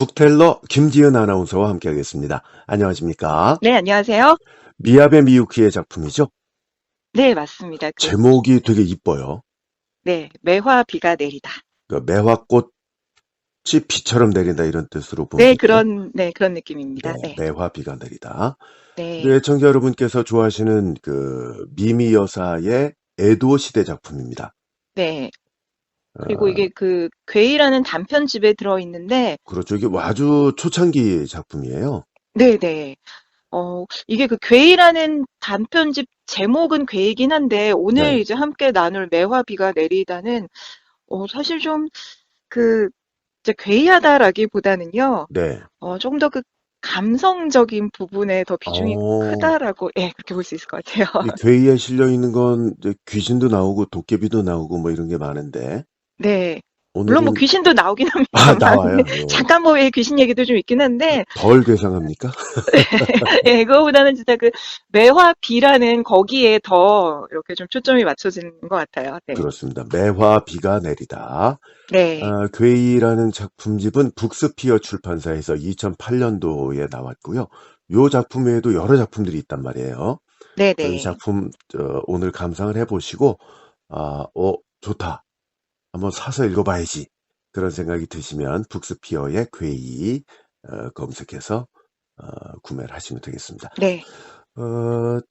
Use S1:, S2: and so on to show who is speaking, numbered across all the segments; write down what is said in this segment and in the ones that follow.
S1: 북텔러 김지은 아나운서와 함께하겠습니다. 안녕하십니까?
S2: 네, 안녕하세요.
S1: 미야베 미유키의 작품이죠?
S2: 네, 맞습니다.
S1: 제목이 되게 이뻐요.
S2: 네, 매화 비가 내리다.
S1: 매화꽃이 비처럼 내린다 이런 뜻으로 보면
S2: 네,
S1: 될까요?
S2: 그런
S1: 네,
S2: 느낌입니다. 네,
S1: 매화 비가 내리다. 우리
S2: 네,
S1: 애청자 여러분께서 좋아하시는 그 미미 여사의 에도 시대 작품입니다.
S2: 네. 그리고
S1: 어,
S2: 이게 괴이라는 단편집에 들어있는데,
S1: 그렇죠. 이게 아주 초창기 작품이에요.
S2: 네, 네. 이게 괴이라는 단편집 제목은 괴이긴 한데, 오늘
S1: 네,
S2: 이제 함께 나눌 매화 비가 내리다는, 사실 좀 그, 이제 괴이하다라기보다는요,
S1: 네.
S2: 조금 더 감성적인 부분에 더 비중이
S1: 어,
S2: 크다라고, 예, 그렇게 볼 수 있을 것 같아요.
S1: 이 괴이에 실려 있는 건 이제 귀신도 나오고 도깨비도 나오고 뭐 이런 게 많은데
S2: 네. 물론 뭐
S1: 오늘은
S2: 귀신도 나오긴
S1: 아,
S2: 합니다만, 네.
S1: 나와요. 예.
S2: 잠깐 뭐 예, 귀신 얘기도 좀 있긴 한데,
S1: 덜 괴상합니까?
S2: 예, 그거보다는 진짜 매화비라는 거기에 더 이렇게 좀 초점이 맞춰지는 것 같아요. 네.
S1: 그렇습니다. 매화 비가 내리다.
S2: 네.
S1: 괴이라는 작품집은 북스피어 출판사에서 2008년도에 나왔고요. 요 작품 외에도 여러 작품들이 있단 말이에요. 이
S2: 네네.
S1: 작품 오늘 감상을 해보시고 좋다. 한번 사서 읽어봐야지. 그런 생각이 드시면 북스피어의 괴이 검색해서 구매를 하시면 되겠습니다.
S2: 네.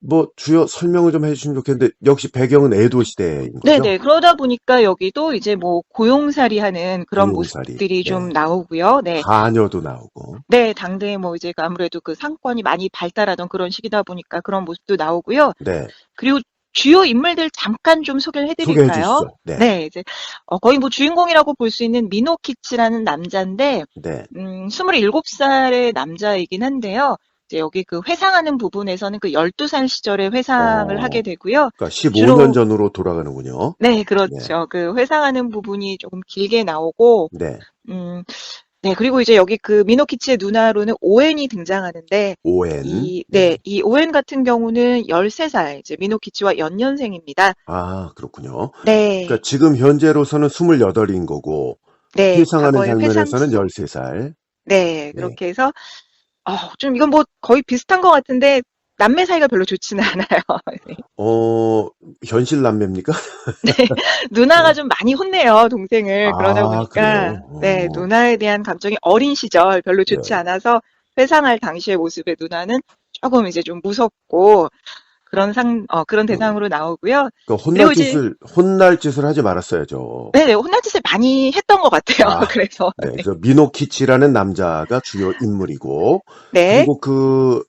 S1: 뭐 주요 설명을 좀 해주시면 좋겠는데 역시 배경은 에도 시대인 거죠?
S2: 네네. 그러다 보니까 여기도 이제 뭐 고용살이 하는 그런
S1: 고용살이.
S2: 모습들이 좀
S1: 네.
S2: 나오고요. 네.
S1: 하녀도 나오고.
S2: 네. 당대에 뭐 이제 아무래도 상권이 많이 발달하던 그런 시기다 보니까 그런 모습도 나오고요.
S1: 네.
S2: 그리고 주요 인물들 잠깐 좀 소개를
S1: 소개해
S2: 해드릴까요?
S1: 주시죠. 네.
S2: 네, 이제 거의 뭐 주인공이라고 볼 수 있는 미노키치라는 남자인데,
S1: 네.
S2: 27살의 남자이긴 한데요. 이제 여기 회상하는 부분에서는 12살 시절에 회상을 하게
S1: 어,
S2: 되고요.
S1: 그러니까 15년
S2: 주로,
S1: 전으로 돌아가는군요.
S2: 네,
S1: 네.
S2: 그렇죠. 회상하는 부분이 조금 길게 나오고,
S1: 네.
S2: 음, 네, 그리고 이제 여기 미노키치의 누나로는 오엔이 등장하는데,
S1: 오엔. 네.
S2: 이 오엔 같은 경우는 13살, 이제 미노키치와 연년생입니다.
S1: 그렇군요.
S2: 네,
S1: 그러니까 지금 현재로서는 28인 거고,
S2: 네,
S1: 회상하는
S2: 과거의 회상
S1: 장면에서는
S2: 속.
S1: 13살.
S2: 네,
S1: 네.
S2: 그렇게 해서, 좀 이건 뭐 거의 비슷한 것 같은데, 남매 사이가 별로 좋지는 않아요. 네.
S1: 현실 남매입니까?
S2: 누나가 좀 많이 혼내요, 동생을. 그러다
S1: 그래요.
S2: 보니까, 네, 누나에 대한 감정이 어린 시절 별로 좋지
S1: 네.
S2: 않아서, 회상할 당시의 모습의 누나는 조금 이제 좀 무섭고, 그런
S1: 그,
S2: 대상으로 나오고요.
S1: 그러니까
S2: 그리고 이제,
S1: 혼날 짓을 하지 말았어야죠.
S2: 네네, 혼날 짓을 많이 했던 것 같아요.
S1: 아,
S2: 그래서,
S1: 네.
S2: 네.
S1: 저 미노키치라는 남자가 주요 인물이고,
S2: 네,
S1: 그리고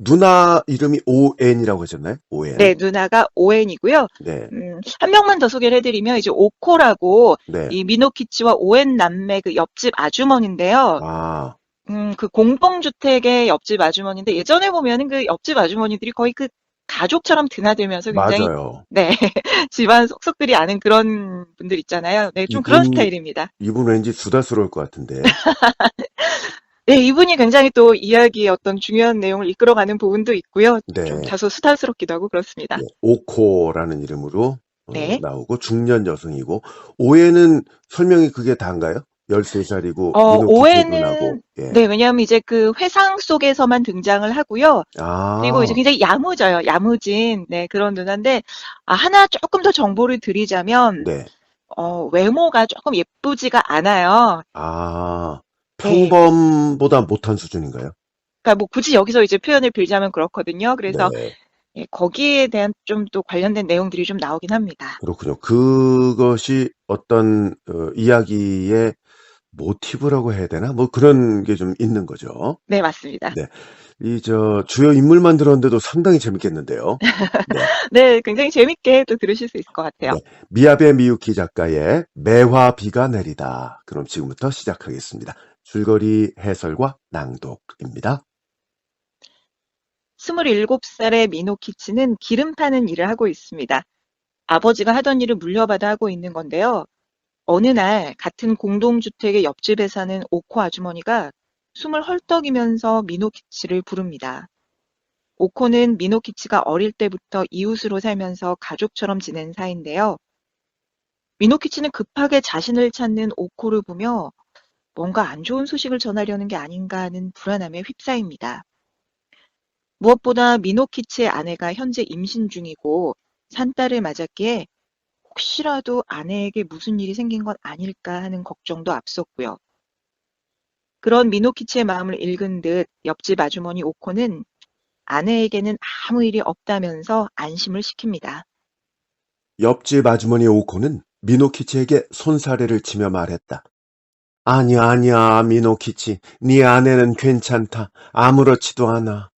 S1: 누나 이름이 오엔이라고 하셨나요? 오엔.
S2: 네, 누나가 오엔이고요.
S1: 네.
S2: 한 명만 더 소개를 해드리면 이제 오코라고
S1: 네.
S2: 이 미노키치와 오엔 남매 옆집 아주머니인데요.
S1: 아,
S2: 공동주택의 옆집 아주머니인데 예전에 보면은 옆집 아주머니들이 거의 가족처럼 드나들면서 굉장히
S1: 맞아요.
S2: 네, 집안 속속들이 아는 그런 분들 있잖아요. 네, 좀 그런
S1: 이분,
S2: 스타일입니다.
S1: 이분 왠지 수다스러울 것 같은데.
S2: 네, 이분이 굉장히 또 이야기의 어떤 중요한 내용을 이끌어가는 부분도 있고요. 좀
S1: 네.
S2: 다소 수다스럽기도 하고 그렇습니다.
S1: 예, 오코라는 이름으로
S2: 네.
S1: 나오고 중년 여성이고 오해는 설명이 그게 다인가요? 13살이고 미노키치 누나고
S2: 오해는,
S1: 예.
S2: 네, 왜냐하면 이제 회상 속에서만 등장을 하고요. 그리고 이제
S1: 아,
S2: 굉장히 야무져요. 야무진, 네, 그런 누나인데, 하나 조금 더 정보를 드리자면,
S1: 네.
S2: 외모가 조금 예쁘지가 않아요.
S1: 아,
S2: 네.
S1: 평범보다 못한 수준인가요?
S2: 그러니까 뭐 굳이 여기서 이제 표현을 빌자면 그렇거든요. 그래서
S1: 네.
S2: 예, 거기에 대한 좀 또 관련된 내용들이 좀 나오긴 합니다.
S1: 그렇군요. 그것이 어떤 이야기의 모티브라고 해야 되나? 뭐 그런 게 좀 있는 거죠.
S2: 네, 맞습니다.
S1: 네. 주요 인물만 들었는데도 상당히 재밌겠는데요. 네.
S2: 네, 굉장히 재밌게 또 들으실 수 있을 것 같아요.
S1: 네. 미야베 미유키 작가의 매화 비가 내리다. 그럼 지금부터 시작하겠습니다. 줄거리 해설과 낭독입니다.
S2: 27살의 미노키치는 기름 파는 일을 하고 있습니다. 아버지가 하던 일을 물려받아 하고 있는 건데요. 어느 날 같은 공동주택의 옆집에 사는 오코 아주머니가 숨을 헐떡이면서 미노키치를 부릅니다. 오코는 미노키치가 어릴 때부터 이웃으로 살면서 가족처럼 지낸 사이인데요. 미노키치는 급하게 자신을 찾는 오코를 보며 뭔가 안 좋은 소식을 전하려는 게 아닌가 하는 불안함에 휩싸입니다. 무엇보다 미노키치의 아내가 현재 임신 중이고 산딸을 맞았기에 혹시라도 아내에게 무슨 일이 생긴 건 아닐까 하는 걱정도 앞섰고요. 그런 미노키치의 마음을 읽은 듯 옆집 아주머니 오코는 아내에게는 아무 일이 없다면서 안심을 시킵니다.
S1: 옆집 아주머니 오코는 미노키치에게 손사래를 치며 말했다. 아니야, 아니야, 미노키치. 네 아내는 괜찮다. 아무렇지도 않아.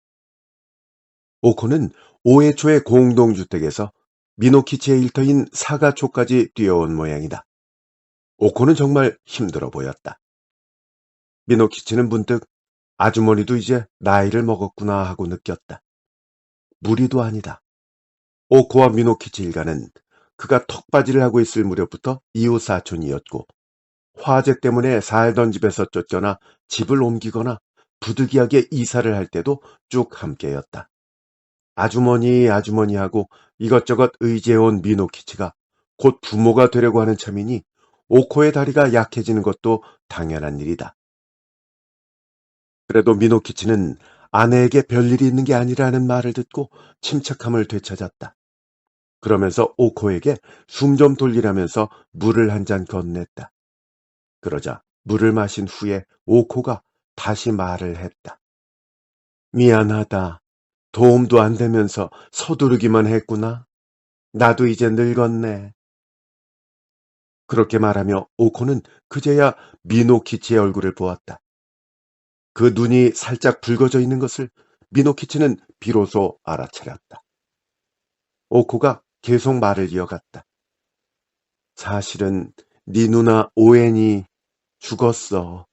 S1: 오코는 오해 초의 공동주택에서 미노키치의 일터인 사가초까지 뛰어온 모양이다. 오코는 정말 힘들어 보였다. 미노키치는 문득 아주머니도 이제 나이를 먹었구나 하고 느꼈다. 무리도 아니다. 오코와 미노키치 일가는 그가 턱받이를 하고 있을 무렵부터 이웃 사촌이었고 화재 때문에 살던 집에서 쫓겨나 집을 옮기거나 부득이하게 이사를 할 때도 쭉 함께였다. 아주머니 하고 이것저것 의지해온 미노키치가 곧 부모가 되려고 하는 참이니 오코의 다리가 약해지는 것도 당연한 일이다. 그래도 미노키치는 아내에게 별일이 있는 게 아니라는 말을 듣고 침착함을 되찾았다. 그러면서 오코에게 숨 좀 돌리라면서 물을 한 잔 건넸다. 그러자 물을 마신 후에 오코가 다시 말을 했다. 미안하다. 도움도 안 되면서 서두르기만 했구나. 나도 이제 늙었네. 그렇게 말하며 오코는 그제야 미노키치의 얼굴을 보았다. 그 눈이 살짝 붉어져 있는 것을 미노키치는 비로소 알아차렸다. 오코가 계속 말을 이어갔다. 사실은 네 누나 오엔이 죽었어.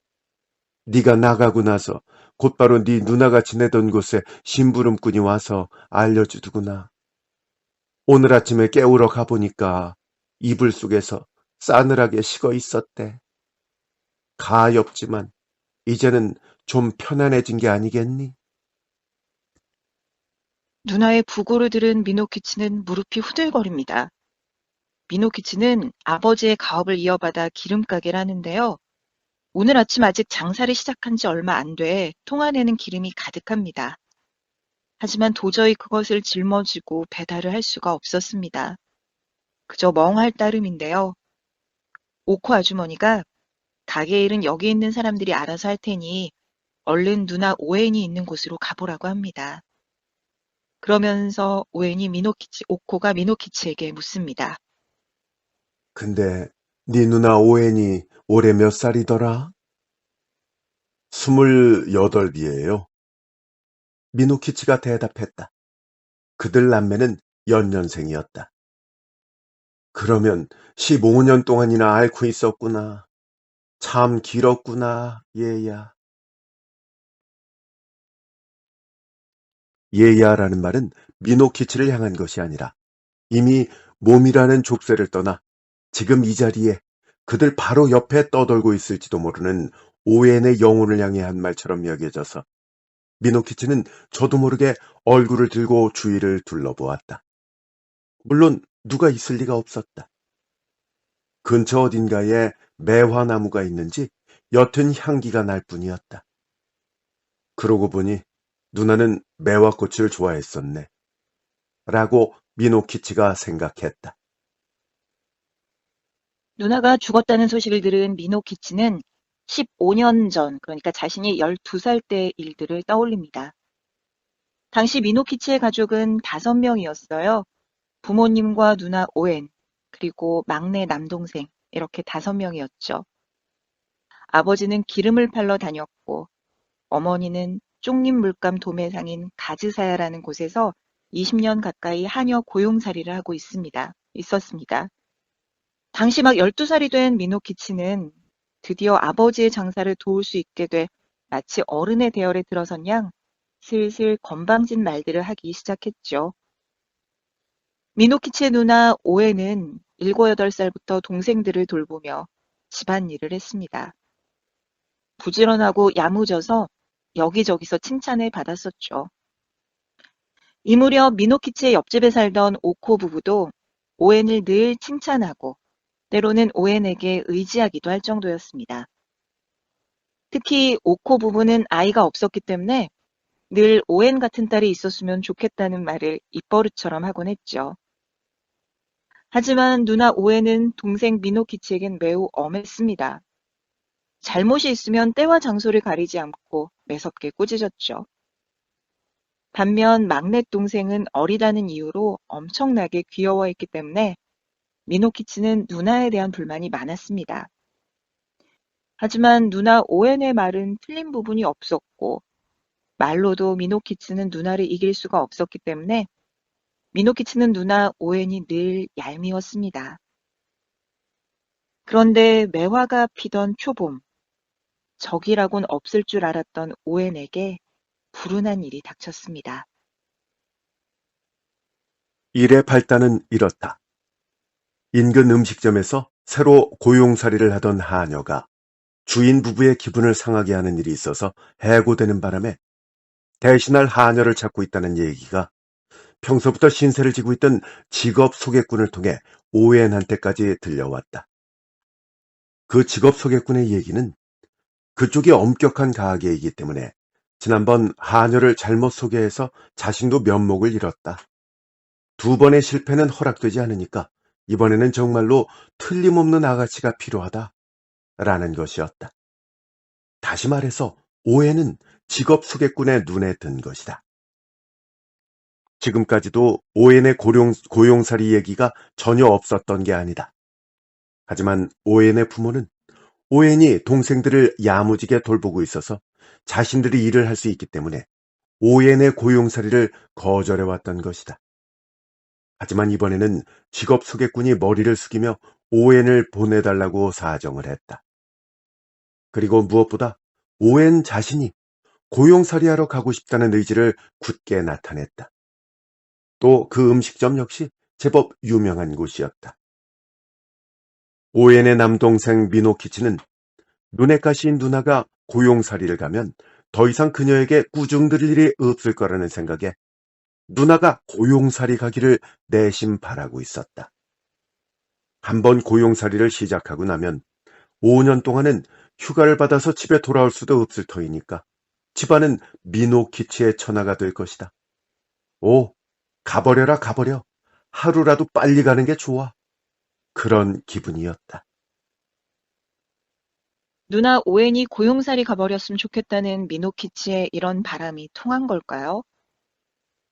S1: 네가 나가고 나서 곧바로 네 누나가 지내던 곳에 심부름꾼이 와서 알려주더구나. 오늘 아침에 깨우러 가보니까 이불 속에서 싸늘하게 식어 있었대. 가엾지만 이제는 좀 편안해진 게 아니겠니?
S2: 누나의 부고를 들은 미노키치는 무릎이 후들거립니다. 미노키치는 아버지의 가업을 이어받아 기름가게를 하는데요. 오늘 아침 아직 장사를 시작한 지 얼마 안 돼 통 안에는 기름이 가득합니다. 하지만 도저히 그것을 짊어지고 배달을 할 수가 없었습니다. 그저 멍할 따름인데요. 오코 아주머니가 가게 일은 여기 있는 사람들이 알아서 할 테니 얼른 누나 오엔이 있는 곳으로 가보라고 합니다. 그러면서 오코가 미노키치에게 묻습니다.
S1: 근데 네 누나 오엔이 올해 몇 살이더라? 28이에요. 미노키치가 대답했다. 그들 남매는 연년생이었다. 그러면 15년 동안이나 앓고 있었구나. 참 길었구나, 얘야. 얘야라는 말은 미노키치를 향한 것이 아니라 이미 몸이라는 족쇄를 떠나 지금 이 자리에 그들 바로 옆에 떠돌고 있을지도 모르는 오웬의 영혼을 향해 한 말처럼 여겨져서 미노키치는 저도 모르게 얼굴을 들고 주위를 둘러보았다. 물론 누가 있을 리가 없었다. 근처 어딘가에 매화나무가 있는지 옅은 향기가 날 뿐이었다. 그러고 보니 누나는 매화꽃을 좋아했었네. 라고 미노키치가 생각했다.
S2: 누나가 죽었다는 소식을 들은 미노키치는 15년 전, 그러니까 자신이 12살 때의 일들을 떠올립니다. 당시 미노키치의 가족은 5명이었어요. 부모님과 누나 오엔, 그리고 막내 남동생, 이렇게 5명이었죠. 아버지는 기름을 팔러 다녔고, 어머니는 쪽립 물감 도매상인 가즈사야라는 곳에서 20년 가까이 하녀 고용살이를 하고 있었습니다. 당시 막 12살이 된 미노키치는 드디어 아버지의 장사를 도울 수 있게 돼 마치 어른의 대열에 들어선 양 슬슬 건방진 말들을 하기 시작했죠. 미노키치의 누나 오에는 7, 8살부터 동생들을 돌보며 집안일을 했습니다. 부지런하고 야무져서 여기저기서 칭찬을 받았었죠. 이 무렵 미노키치의 옆집에 살던 오코 부부도 오엔을 늘 칭찬하고 때로는 오엔에게 의지하기도 할 정도였습니다. 특히 오코 부부는 아이가 없었기 때문에 늘 오엔 같은 딸이 있었으면 좋겠다는 말을 입버릇처럼 하곤 했죠. 하지만 누나 오엔은 동생 미노키치에겐 매우 엄했습니다. 잘못이 있으면 때와 장소를 가리지 않고 매섭게 꾸짖었죠. 반면 막내 동생은 어리다는 이유로 엄청나게 귀여워했기 때문에 미노키치는 누나에 대한 불만이 많았습니다. 하지만 누나 오엔의 말은 틀린 부분이 없었고 말로도 미노키치는 누나를 이길 수가 없었기 때문에 미노키치는 누나 오엔이 늘 얄미웠습니다. 그런데 매화가 피던 초봄, 적이라곤 없을 줄 알았던 오엔에게 불운한 일이 닥쳤습니다.
S1: 일의 발단은 이렇다. 인근 음식점에서 새로 고용살이를 하던 하녀가 주인 부부의 기분을 상하게 하는 일이 있어서 해고되는 바람에 대신할 하녀를 찾고 있다는 얘기가 평소부터 신세를 지고 있던 직업 소개꾼을 통해 오웬한테까지 들려왔다. 그 직업 소개꾼의 얘기는 그쪽이 엄격한 가게이기 때문에 지난번 하녀를 잘못 소개해서 자신도 면목을 잃었다. 두 번의 실패는 허락되지 않으니까 이번에는 정말로 틀림없는 아가씨가 필요하다. 라는 것이었다. 다시 말해서 오해는 직업 소개꾼의 눈에 든 것이다. 지금까지도 오웬의 고용살이 얘기가 전혀 없었던 게 아니다. 하지만 오웬의 부모는 오웬이 동생들을 야무지게 돌보고 있어서 자신들이 일을 할 수 있기 때문에 오웬의 고용살이를 거절해왔던 것이다. 하지만 이번에는 직업 소개꾼이 머리를 숙이며 오웬을 보내달라고 사정을 했다. 그리고 무엇보다 오웬 자신이 고용살이하러 가고 싶다는 의지를 굳게 나타냈다. 또 그 음식점 역시 제법 유명한 곳이었다. 오웬의 남동생 미노키치는 눈엣가시인 누나가 고용살이를 가면 더 이상 그녀에게 꾸중들일 일이 없을 거라는 생각에 누나가 고용살이 가기를 내심 바라고 있었다. 한번 고용살이를 시작하고 나면 5년 동안은 휴가를 받아서 집에 돌아올 수도 없을 터이니까 집안은 미노키치의 천하가 될 것이다. 오, 가버려라 가버려. 하루라도 빨리 가는 게 좋아. 그런 기분이었다.
S2: 누나 오엔이 고용살이 가버렸으면 좋겠다는 미노키치의 이런 바람이 통한 걸까요?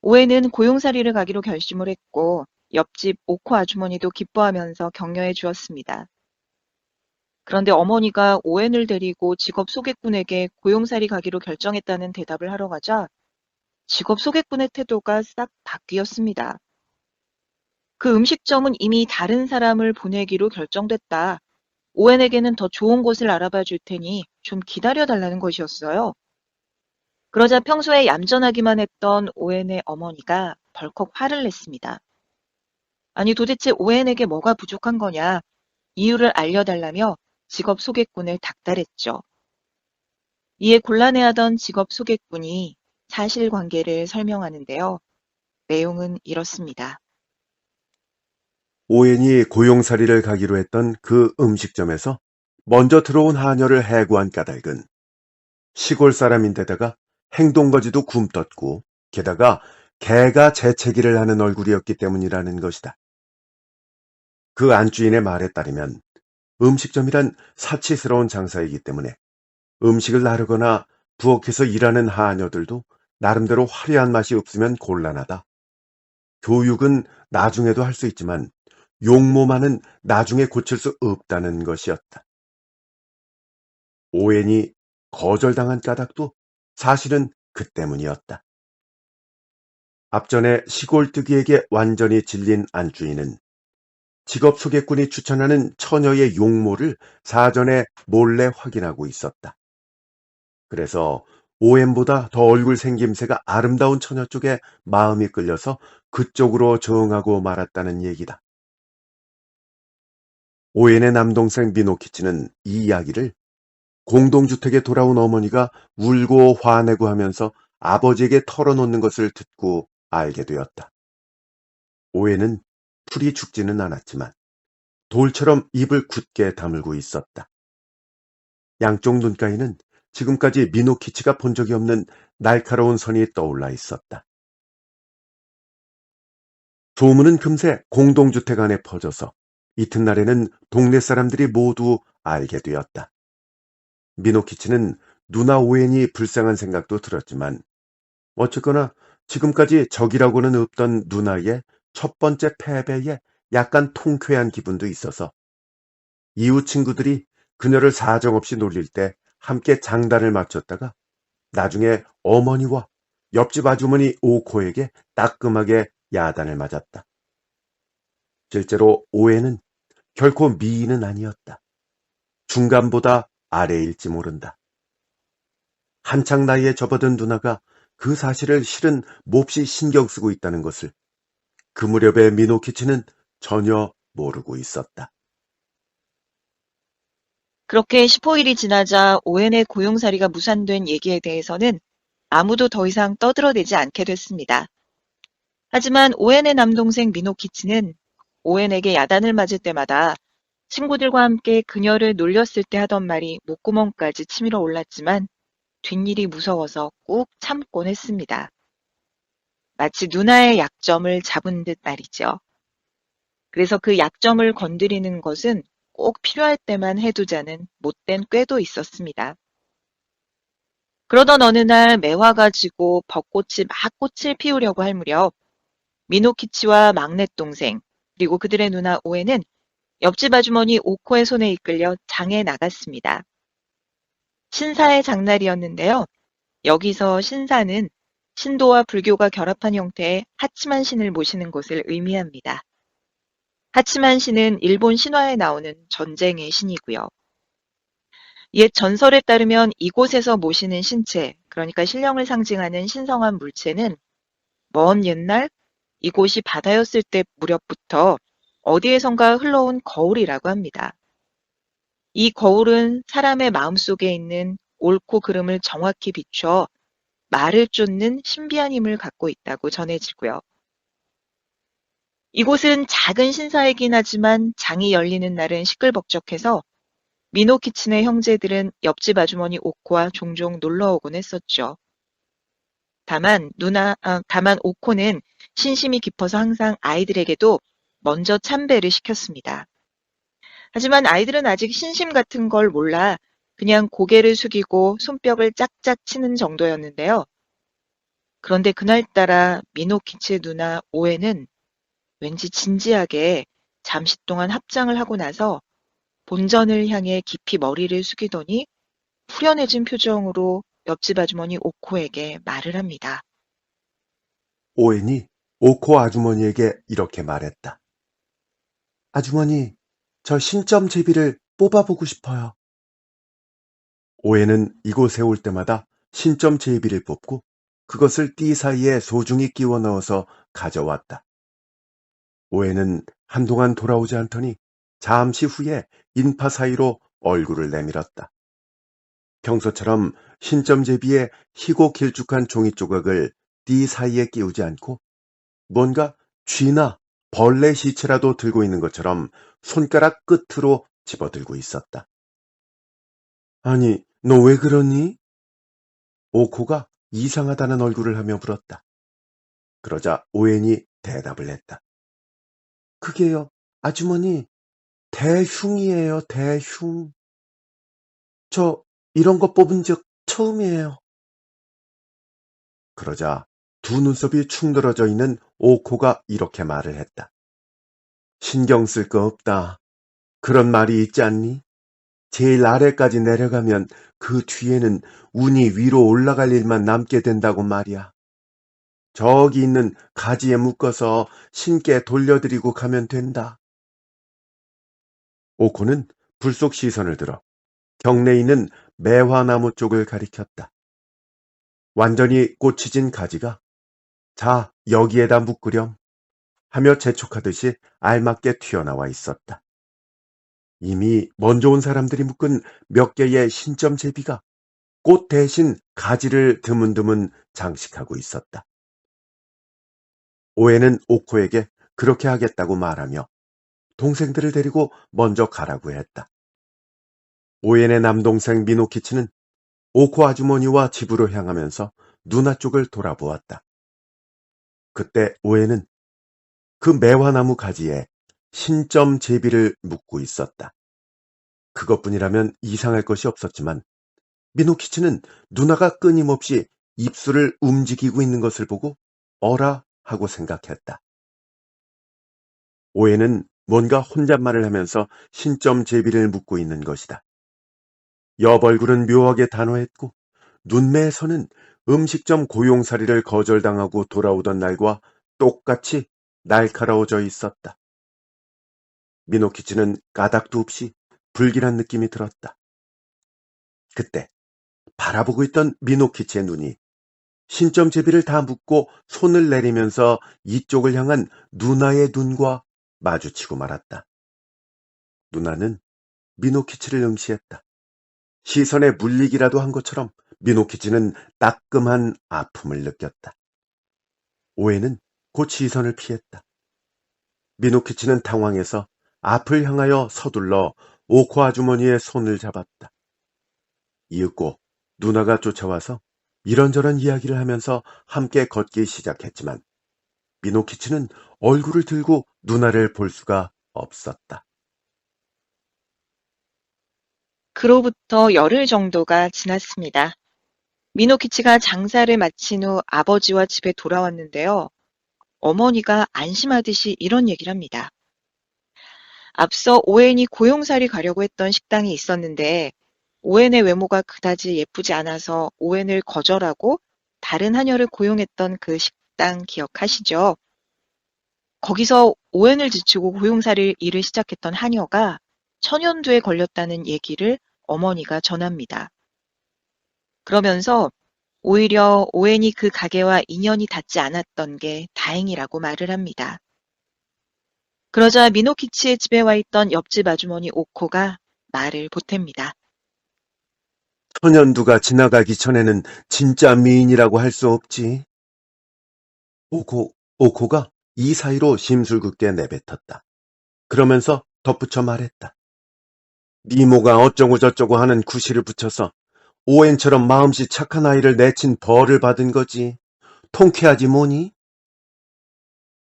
S2: 오엔은 고용살이를 가기로 결심을 했고 옆집 오코 아주머니도 기뻐하면서 격려해 주었습니다. 그런데 어머니가 오엔을 데리고 직업 소개꾼에게 고용살이 가기로 결정했다는 대답을 하러 가자 직업 소개꾼의 태도가 싹 바뀌었습니다. 그 음식점은 이미 다른 사람을 보내기로 결정됐다. 오웬에게는 더 좋은 곳을 알아봐 줄 테니 좀 기다려 달라는 것이었어요. 그러자 평소에 얌전하기만 했던 오웬의 어머니가 벌컥 화를 냈습니다. 아니 도대체 오웬에게 뭐가 부족한 거냐? 이유를 알려달라며 직업 소개꾼을 닥달했죠. 이에 곤란해하던 직업 소개꾼이 사실관계를 설명하는데요. 내용은 이렇습니다.
S1: 오웬이 고용살이를 가기로 했던 그 음식점에서 먼저 들어온 하녀를 해고한 까닭은 시골 사람인데다가 행동거지도 굼떴고 게다가 개가 재채기를 하는 얼굴이었기 때문이라는 것이다. 그 안주인의 말에 따르면 음식점이란 사치스러운 장사이기 때문에 음식을 나르거나 부엌에서 일하는 하녀들도 나름대로 화려한 맛이 없으면 곤란하다. 교육은 나중에도 할 수 있지만 용모만은 나중에 고칠 수 없다는 것이었다. 오웬이 거절당한 까닭도 사실은 그 때문이었다. 앞전에 시골뜨기에게 완전히 질린 안주인은 직업 소개꾼이 추천하는 처녀의 용모를 사전에 몰래 확인하고 있었다. 그래서 오웬보다 더 얼굴 생김새가 아름다운 처녀 쪽에 마음이 끌려서 그쪽으로 정하고 말았다는 얘기다. 오웬의 남동생 미노키치는 이 이야기를 공동주택에 돌아온 어머니가 울고 화내고 하면서 아버지에게 털어놓는 것을 듣고 알게 되었다. 오웬은 풀이 죽지는 않았지만 돌처럼 입을 굳게 다물고 있었다. 양쪽 눈가에는 지금까지 미노키치가 본 적이 없는 날카로운 선이 떠올라 있었다. 소문은 금세 공동주택 안에 퍼져서 이튿날에는 동네 사람들이 모두 알게 되었다. 미노키치는 누나 오웬이 불쌍한 생각도 들었지만 어쨌거나 지금까지 적이라고는 없던 누나의 첫 번째 패배에 약간 통쾌한 기분도 있어서 이웃 친구들이 그녀를 사정없이 놀릴 때 함께 장단을 맞췄다가 나중에 어머니와 옆집 아주머니 오코에게 따끔하게 야단을 맞았다. 실제로 오해는 결코 미인은 아니었다. 중간보다 아래일지 모른다. 한창 나이에 접어든 누나가 그 사실을 실은 몹시 신경 쓰고 있다는 것을 그 무렵의 미노키치는 전혀 모르고 있었다.
S2: 그렇게 15일이 지나자 오웬의 고용살이가 무산된 얘기에 대해서는 아무도 더 이상 떠들어대지 않게 됐습니다. 하지만 오웬의 남동생 미노키치는 오웬에게 야단을 맞을 때마다 친구들과 함께 그녀를 놀렸을 때 하던 말이 목구멍까지 치밀어 올랐지만 뒷일이 무서워서 꾹 참곤 했습니다. 마치 누나의 약점을 잡은 듯 말이죠. 그래서 그 약점을 건드리는 것은 꼭 필요할 때만 해두자는 못된 꾀도 있었습니다. 그러던 어느 날 매화가 지고 벚꽃이 막 꽃을 피우려고 할 무렵 미노키치와 막내 동생 그리고 그들의 누나 오에는 옆집 아주머니 오코의 손에 이끌려 장에 나갔습니다. 신사의 장날이었는데요. 여기서 신사는 신도와 불교가 결합한 형태의 하치만 신을 모시는 곳을 의미합니다. 하치만 신은 일본 신화에 나오는 전쟁의 신이고요. 옛 전설에 따르면 이곳에서 모시는 신체, 그러니까 신령을 상징하는 신성한 물체는 먼 옛날 이곳이 바다였을 때 무렵부터 어디에선가 흘러온 거울이라고 합니다. 이 거울은 사람의 마음속에 있는 옳고 그름을 정확히 비춰 말을 쫓는 신비한 힘을 갖고 있다고 전해지고요. 이곳은 작은 신사이긴 하지만 장이 열리는 날은 시끌벅적해서 미노키치네 형제들은 옆집 아주머니 오코와 종종 놀러 오곤 했었죠. 다만 오코는 신심이 깊어서 항상 아이들에게도 먼저 참배를 시켰습니다. 하지만 아이들은 아직 신심 같은 걸 몰라 그냥 고개를 숙이고 손뼉을 짝짝 치는 정도였는데요. 그런데 그날따라 미노키치 누나 오에는 왠지 진지하게 잠시 동안 합장을 하고 나서 본전을 향해 깊이 머리를 숙이더니 후련해진 표정으로 옆집 아주머니 오코에게 말을 합니다.
S1: 오웬이 오코 아주머니에게 이렇게 말했다. 아주머니, 저 신점 제비를 뽑아보고 싶어요. 오웬은 이곳에 올 때마다 신점 제비를 뽑고 그것을 띠 사이에 소중히 끼워 넣어서 가져왔다. 오웬은 한동안 돌아오지 않더니 잠시 후에 인파 사이로 얼굴을 내밀었다. 평소처럼 신점제비에 희고 길쭉한 종이 조각을 띠 사이에 끼우지 않고 뭔가 쥐나 벌레 시체라도 들고 있는 것처럼 손가락 끝으로 집어들고 있었다. 아니, 너 왜 그러니? 오코가 이상하다는 얼굴을 하며 물었다. 그러자 오웬이 대답을 했다. 그게요, 아주머니, 대흉이에요, 대흉. 저 이런 거 뽑은 적 처음이에요. 그러자 두 눈썹이 축 늘어져 있는 오코가 이렇게 말을 했다. 신경 쓸 거 없다. 그런 말이 있지 않니? 제일 아래까지 내려가면 그 뒤에는 운이 위로 올라갈 일만 남게 된다고 말이야. 저기 있는 가지에 묶어서 신께 돌려드리고 가면 된다. 오코는 불속 시선을 들어 경내에 있는 매화나무 쪽을 가리켰다. 완전히 꽃이 진 가지가 자, 여기에다 묶으렴 하며 재촉하듯이 알맞게 튀어나와 있었다. 이미 먼저 온 사람들이 묶은 몇 개의 신점 제비가 꽃 대신 가지를 드문드문 장식하고 있었다. 오해는 오코에게 그렇게 하겠다고 말하며 동생들을 데리고 먼저 가라고 했다. 오엔의 남동생 미노키치는 오코 아주머니와 집으로 향하면서 누나 쪽을 돌아보았다. 그때 오해는 그 매화나무 가지에 신점 제비를 묶고 있었다. 그것뿐이라면 이상할 것이 없었지만 미노키치는 누나가 끊임없이 입술을 움직이고 있는 것을 보고 어라 하고 생각했다. 오해는 뭔가 혼잣말을 하면서 신점 제비를 묶고 있는 것이다. 옆 얼굴은 묘하게 단호했고 눈매에서는 음식점 고용살이를 거절당하고 돌아오던 날과 똑같이 날카로워져 있었다. 미노키치는 까닭도 없이 불길한 느낌이 들었다. 그때 바라보고 있던 미노키치의 눈이 신점 제비를 다 묶고 손을 내리면서 이쪽을 향한 누나의 눈과 마주치고 말았다. 누나는 미노키치를 응시했다. 시선에 물리기라도 한 것처럼 미노키치는 따끔한 아픔을 느꼈다. 오해는 곧 시선을 피했다. 미노키치는 당황해서 앞을 향하여 서둘러 오코 아주머니의 손을 잡았다. 이윽고 누나가 쫓아와서 이런저런 이야기를 하면서 함께 걷기 시작했지만 미노키치는 얼굴을 들고 누나를 볼 수가 없었다.
S2: 그로부터 열흘 정도가 지났습니다. 미노키치가 장사를 마친 후 아버지와 집에 돌아왔는데요. 어머니가 안심하듯이 이런 얘기를 합니다. 앞서 오웬이 고용살이 가려고 했던 식당이 있었는데 오웬의 외모가 그다지 예쁘지 않아서 오웬을 거절하고 다른 하녀를 고용했던 그 식당 기억하시죠? 거기서 오웬을 제치고 고용살이를 일을 시작했던 하녀가 천연두에 걸렸다는 얘기를 어머니가 전합니다. 그러면서 오히려 오웬이 그 가게와 인연이 닿지 않았던 게 다행이라고 말을 합니다. 그러자 미노키치의 집에 와 있던 옆집 아주머니 오코가 말을 보탭니다.
S1: 천연두가 지나가기 전에는 진짜 미인이라고 할 수 없지. 오코가 이 사이로 심술궂게 내뱉었다. 그러면서 덧붙여 말했다. 니모가 어쩌고 저쩌고 하는 구실을 붙여서 오웬처럼 마음씨 착한 아이를 내친 벌을 받은 거지. 통쾌하지 뭐니?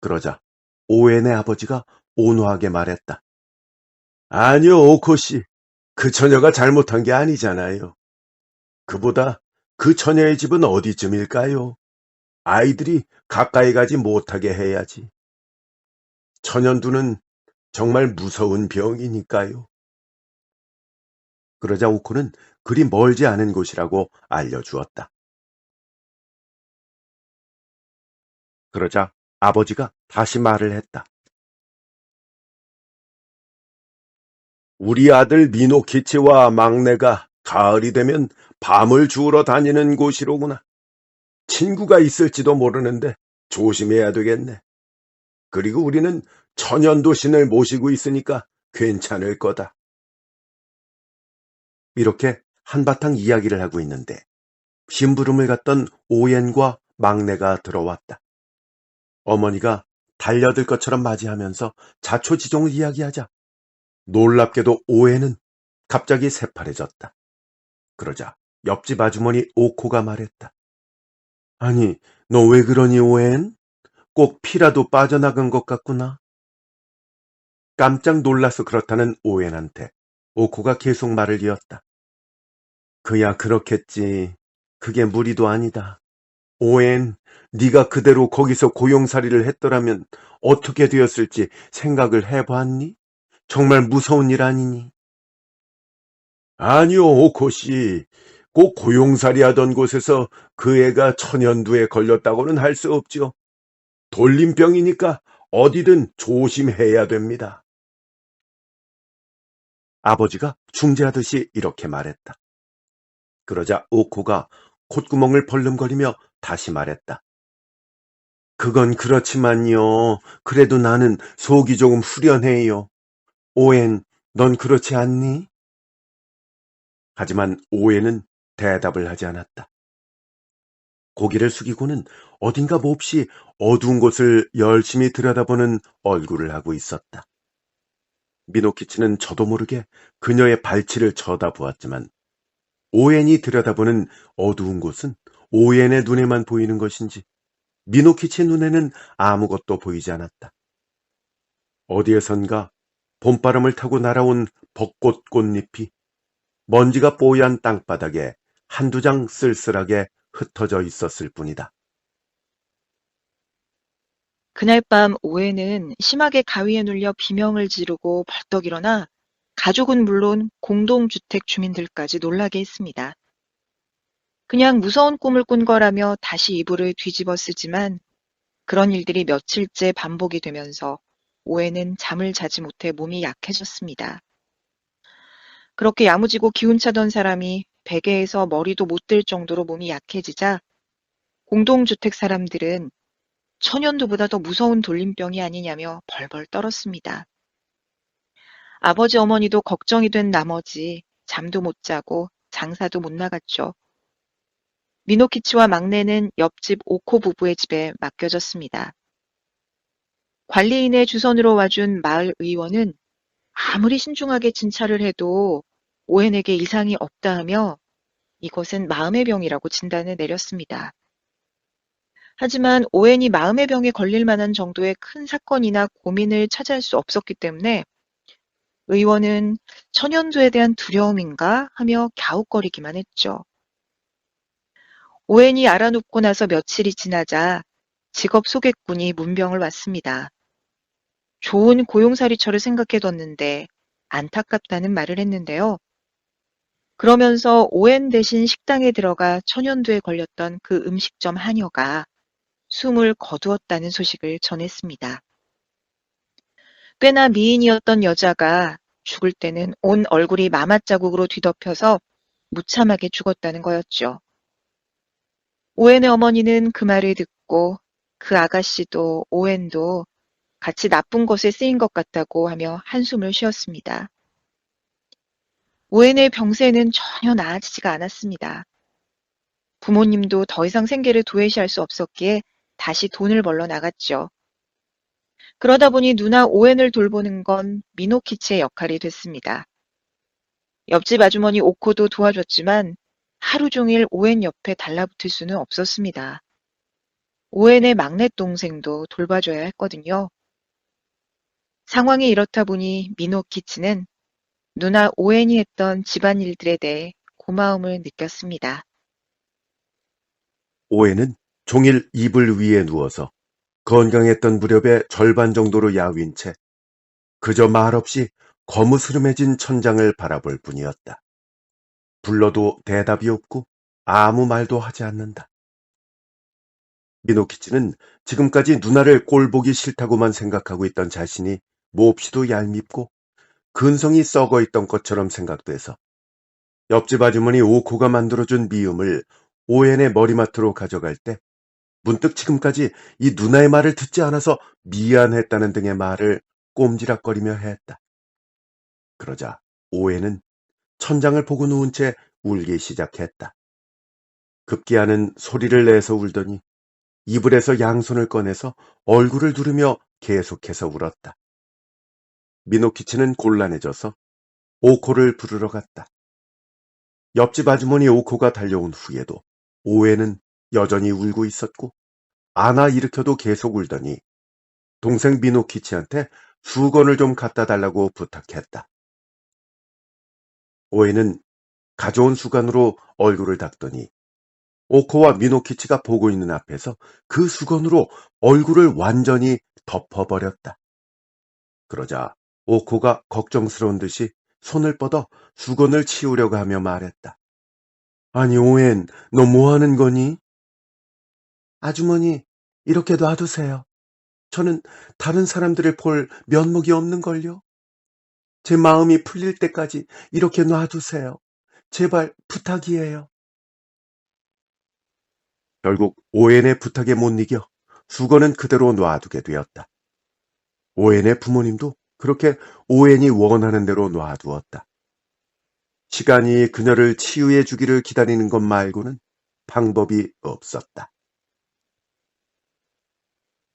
S1: 그러자 오웬의 아버지가 온화하게 말했다. 아니요, 오코씨. 그 처녀가 잘못한 게 아니잖아요. 그보다 그 처녀의 집은 어디쯤일까요? 아이들이 가까이 가지 못하게 해야지. 천연두는 정말 무서운 병이니까요. 그러자 오코는 그리 멀지 않은 곳이라고 알려주었다. 그러자 아버지가 다시 말을 했다. 우리 아들 미노키치와 막내가 가을이 되면 밤을 주우러 다니는 곳이로구나. 친구가 있을지도 모르는데 조심해야 되겠네. 그리고 우리는 천연도 신을 모시고 있으니까 괜찮을 거다. 이렇게 한바탕 이야기를 하고 있는데 심부름을 갔던 오옌과 막내가 들어왔다. 어머니가 달려들 것처럼 맞이하면서 자초지종을 이야기하자 놀랍게도 오해는 갑자기 새파래졌다. 그러자 옆집 아주머니 오코가 말했다. 아니, 너 왜 그러니 오엔? 꼭 피라도 빠져나간 것 같구나. 깜짝 놀라서 그렇다는 오웬한테 오코가 계속 말을 이었다. 그야 그렇겠지. 그게 무리도 아니다. 오웬, 네가 그대로 거기서 고용살이를 했더라면 어떻게 되었을지 생각을 해봤니? 정말 무서운 일 아니니? 아니요, 오코씨. 꼭 고용살이 하던 곳에서 그 애가 천연두에 걸렸다고는 할 수 없죠. 돌림병이니까 어디든 조심해야 됩니다. 아버지가 중재하듯이 이렇게 말했다. 그러자 오코가 콧구멍을 벌름거리며 다시 말했다. 그건 그렇지만요. 그래도 나는 속이 조금 후련해요. 오엔, 넌 그렇지 않니? 하지만 오엔은 대답을 하지 않았다. 고개를 숙이고는 어딘가 몹시 어두운 곳을 열심히 들여다보는 얼굴을 하고 있었다. 미노키치는 저도 모르게 그녀의 발치를 쳐다보았지만 오웬이 들여다보는 어두운 곳은 오웬의 눈에만 보이는 것인지 미노키치의 눈에는 아무것도 보이지 않았다. 어디에선가 봄바람을 타고 날아온 벚꽃 꽃잎이 먼지가 뽀얀 땅바닥에 한두 장 쓸쓸하게 흩어져 있었을 뿐이다.
S2: 그날 밤 오해는 심하게 가위에 눌려 비명을 지르고 벌떡 일어나 가족은 물론 공동주택 주민들까지 놀라게 했습니다. 그냥 무서운 꿈을 꾼 거라며 다시 이불을 뒤집어 쓰지만 그런 일들이 며칠째 반복이 되면서 오해는 잠을 자지 못해 몸이 약해졌습니다. 그렇게 야무지고 기운차던 사람이 베개에서 머리도 못 들 정도로 몸이 약해지자 공동주택 사람들은 천연두보다 더 무서운 돌림병이 아니냐며 벌벌 떨었습니다. 아버지 어머니도 걱정이 된 나머지 잠도 못 자고 장사도 못 나갔죠. 미노키치와 막내는 옆집 오코 부부의 집에 맡겨졌습니다. 관리인의 주선으로 와준 마을 의원은 아무리 신중하게 진찰을 해도 오웬에게 이상이 없다 하며 이것은 마음의 병이라고 진단을 내렸습니다. 하지만 오웬이 마음의 병에 걸릴 만한 정도의 큰 사건이나 고민을 차지할 수 없었기 때문에 의원은 천연두에 대한 두려움인가 하며 갸웃거리기만 했죠. 오웬이 알아눕고 나서 며칠이 지나자 직업 소개꾼이 문병을 왔습니다. 좋은 고용사리처를 생각해뒀는데 안타깝다는 말을 했는데요. 그러면서 오웬 대신 식당에 들어가 천연두에 걸렸던 그 음식점 하녀가 숨을 거두었다는 소식을 전했습니다. 꽤나 미인이었던 여자가 죽을 때는 온 얼굴이 마맛자국으로 뒤덮여서 무참하게 죽었다는 거였죠. 오웬의 어머니는 그 말을 듣고 그 아가씨도 오웬도 같이 나쁜 것에 쓰인 것 같다고 하며 한숨을 쉬었습니다. 오웬의 병세는 전혀 나아지지가 않았습니다. 부모님도 더 이상 생계를 도외시할 수 없었기에 다시 돈을 벌러 나갔죠. 그러다 보니 누나 오웬을 돌보는 건 미노키치의 역할이 됐습니다. 옆집 아주머니 오코도 도와줬지만 하루 종일 오웬 옆에 달라붙을 수는 없었습니다. 오웬의 막내 동생도 돌봐줘야 했거든요. 상황이 이렇다 보니 미노키치는 누나 오웬이 했던 집안일들에 대해 고마움을 느꼈습니다.
S1: 오웬은 종일 이불 위에 누워서 건강했던 무렵의 절반 정도로 야윈 채 그저 말없이 거무스름해진 천장을 바라볼 뿐이었다. 불러도 대답이 없고 아무 말도 하지 않는다. 미노키치는 지금까지 누나를 꼴보기 싫다고만 생각하고 있던 자신이 몹시도 얄밉고 근성이 썩어 있던 것처럼 생각돼서 옆집 아주머니 오코가 만들어준 미음을 오웬의 머리맡으로 가져갈 때 문득 지금까지 이 누나의 말을 듣지 않아서 미안했다는 등의 말을 꼼지락거리며 했다. 그러자 오웬은 천장을 보고 누운 채 울기 시작했다. 급기야는 소리를 내서 울더니 이불에서 양손을 꺼내서 얼굴을 두르며 계속해서 울었다. 미노키치는 곤란해져서 오코를 부르러 갔다. 옆집 아주머니 오코가 달려온 후에도 오웬은 여전히 울고 있었고 안아 일으켜도 계속 울더니 동생 미노키치한테 수건을 좀 갖다 달라고 부탁했다. 오웬은 가져온 수건으로 얼굴을 닦더니 오코와 미노키치가 보고 있는 앞에서 그 수건으로 얼굴을 완전히 덮어버렸다. 그러자 오코가 걱정스러운 듯이 손을 뻗어 수건을 치우려고 하며 말했다. 아니 오웬, 너 뭐 하는 거니? 아주머니, 이렇게 놔두세요. 저는 다른 사람들을 볼 면목이 없는걸요. 제 마음이 풀릴 때까지 이렇게 놔두세요. 제발 부탁이에요. 결국 오웬의 부탁에 못 이겨 수건은 그대로 놔두게 되었다. 오웬의 부모님도 그렇게 오웬이 원하는 대로 놔두었다. 시간이 그녀를 치유해 주기를 기다리는 것 말고는 방법이 없었다.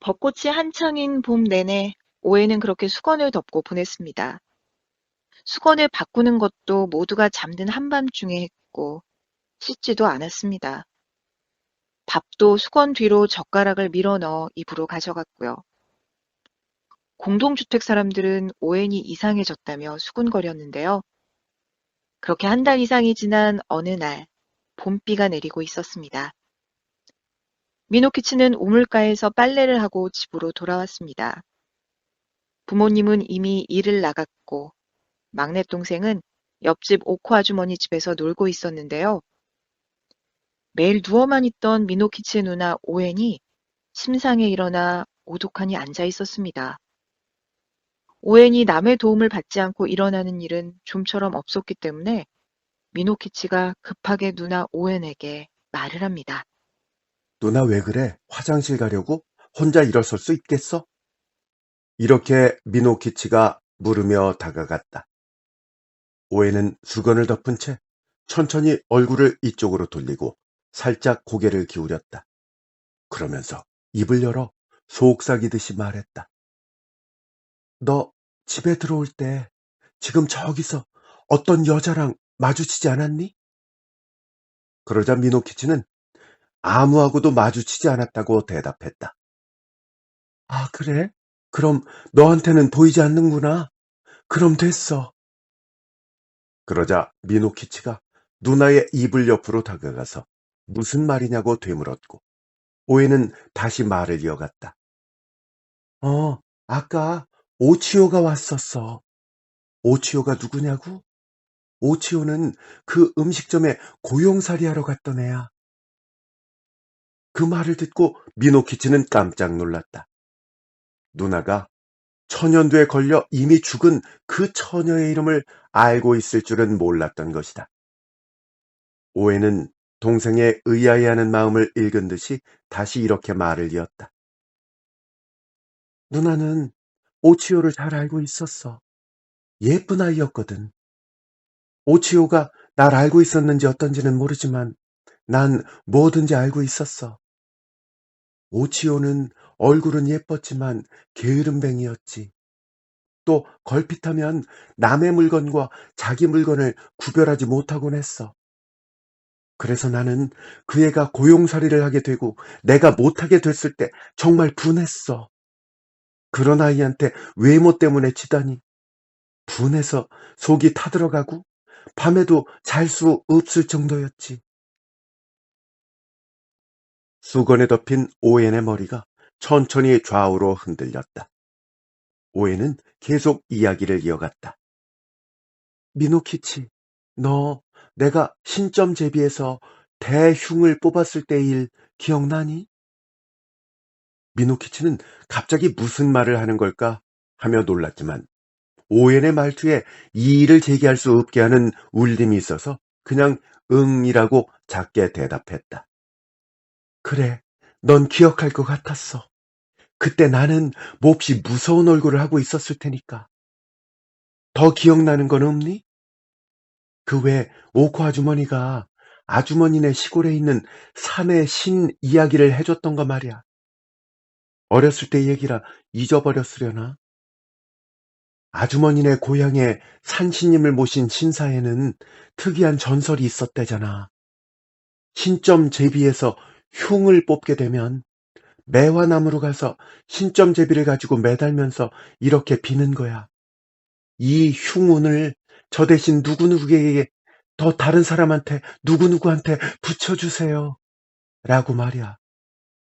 S2: 벚꽃이 한창인 봄 내내 오해는 그렇게 수건을 덮고 보냈습니다. 수건을 바꾸는 것도 모두가 잠든 한밤중에 않았고 씻지도 않았습니다. 밥도 수건 뒤로 젓가락을 밀어 넣어 입으로 가져갔고요. 공동주택 사람들은 오웬이 이상해졌다며 수군거렸는데요. 그렇게 한 달 이상이 지난 어느 날, 봄비가 내리고 있었습니다. 미노키치는 우물가에서 빨래를 하고 집으로 돌아왔습니다. 부모님은 이미 일을 나갔고, 막내 동생은 옆집 오코 아주머니 집에서 놀고 있었는데요. 매일 누워만 있던 미노키치의 누나 오웬이 침상에 일어나 오독하니 앉아 있었습니다. 오웬이 남의 도움을 받지 않고 일어나는 일은 좀처럼 없었기 때문에 미노키치가 급하게 누나 오웬에게 말을 합니다.
S1: 누나 왜 그래? 화장실 가려고? 혼자 일어설 수 있겠어? 이렇게 미노키치가 물으며 다가갔다. 오해는 수건을 덮은 채 천천히 얼굴을 이쪽으로 돌리고 살짝 고개를 기울였다. 그러면서 입을 열어 속삭이듯이 말했다. 너 집에 들어올 때 지금 저기서 어떤 여자랑 마주치지 않았니? 그러자 미노키치는 아무하고도 마주치지 않았다고 대답했다. 아, 그래? 그럼 너한테는 보이지 않는구나. 그럼 됐어. 그러자 미노키치가 누나의 이불 옆으로 다가가서 무슨 말이냐고 되물었고 오해는 다시 말을 이어갔다. 아까 오치오가 왔었어. 오치오가 누구냐고? 오치오는 그 음식점에 고용살이 하러 갔던 애야. 그 말을 듣고 미노키치는 깜짝 놀랐다. 누나가 천연두에 걸려 이미 죽은 그 처녀의 이름을 알고 있을 줄은 몰랐던 것이다. 오해는 동생의 의아해하는 마음을 읽은 듯이 다시 이렇게 말을 이었다. 누나는 오치오를 잘 알고 있었어. 예쁜 아이였거든. 오치오가 날 알고 있었는지 어떤지는 모르지만 난 뭐든지 알고 있었어. 오치오는 얼굴은 예뻤지만 게으름뱅이였지. 또 걸핏하면 남의 물건과 자기 물건을 구별하지 못하곤 했어. 그래서 나는 그 애가 고용살이를 하게 되고 내가 못하게 됐을 때 정말 분했어. 그런 아이한테 외모 때문에 치다니. 분해서 속이 타들어가고 밤에도 잘 수 없을 정도였지. 수건에 덮인 오웬의 머리가 천천히 좌우로 흔들렸다. 오웬은 계속 이야기를 이어갔다. 미노키치, 너 내가 신점 제비에서 대흉을 뽑았을 때 일 기억나니? 미노키치는 갑자기 무슨 말을 하는 걸까 하며 놀랐지만 오웬의 말투에 이의를 제기할 수 없게 하는 울림이 있어서 그냥 응이라고 작게 대답했다. 그래, 넌 기억할 것 같았어. 그때 나는 몹시 무서운 얼굴을 하고 있었을 테니까. 더 기억나는 건 없니? 그 외 오코 아주머니가 아주머니네 시골에 있는 산의 신 이야기를 해줬던 거 말이야. 어렸을 때 얘기라 잊어버렸으려나? 아주머니네 고향에 산신님을 모신 신사에는 특이한 전설이 있었대잖아. 신점 제비에서 흉을 뽑게 되면 매화나무로 가서 신점 제비를 가지고 매달면서 이렇게 비는 거야. 이 흉운을 저 대신 누구누구에게 더 다른 사람한테 누구누구한테 붙여주세요. 라고 말이야.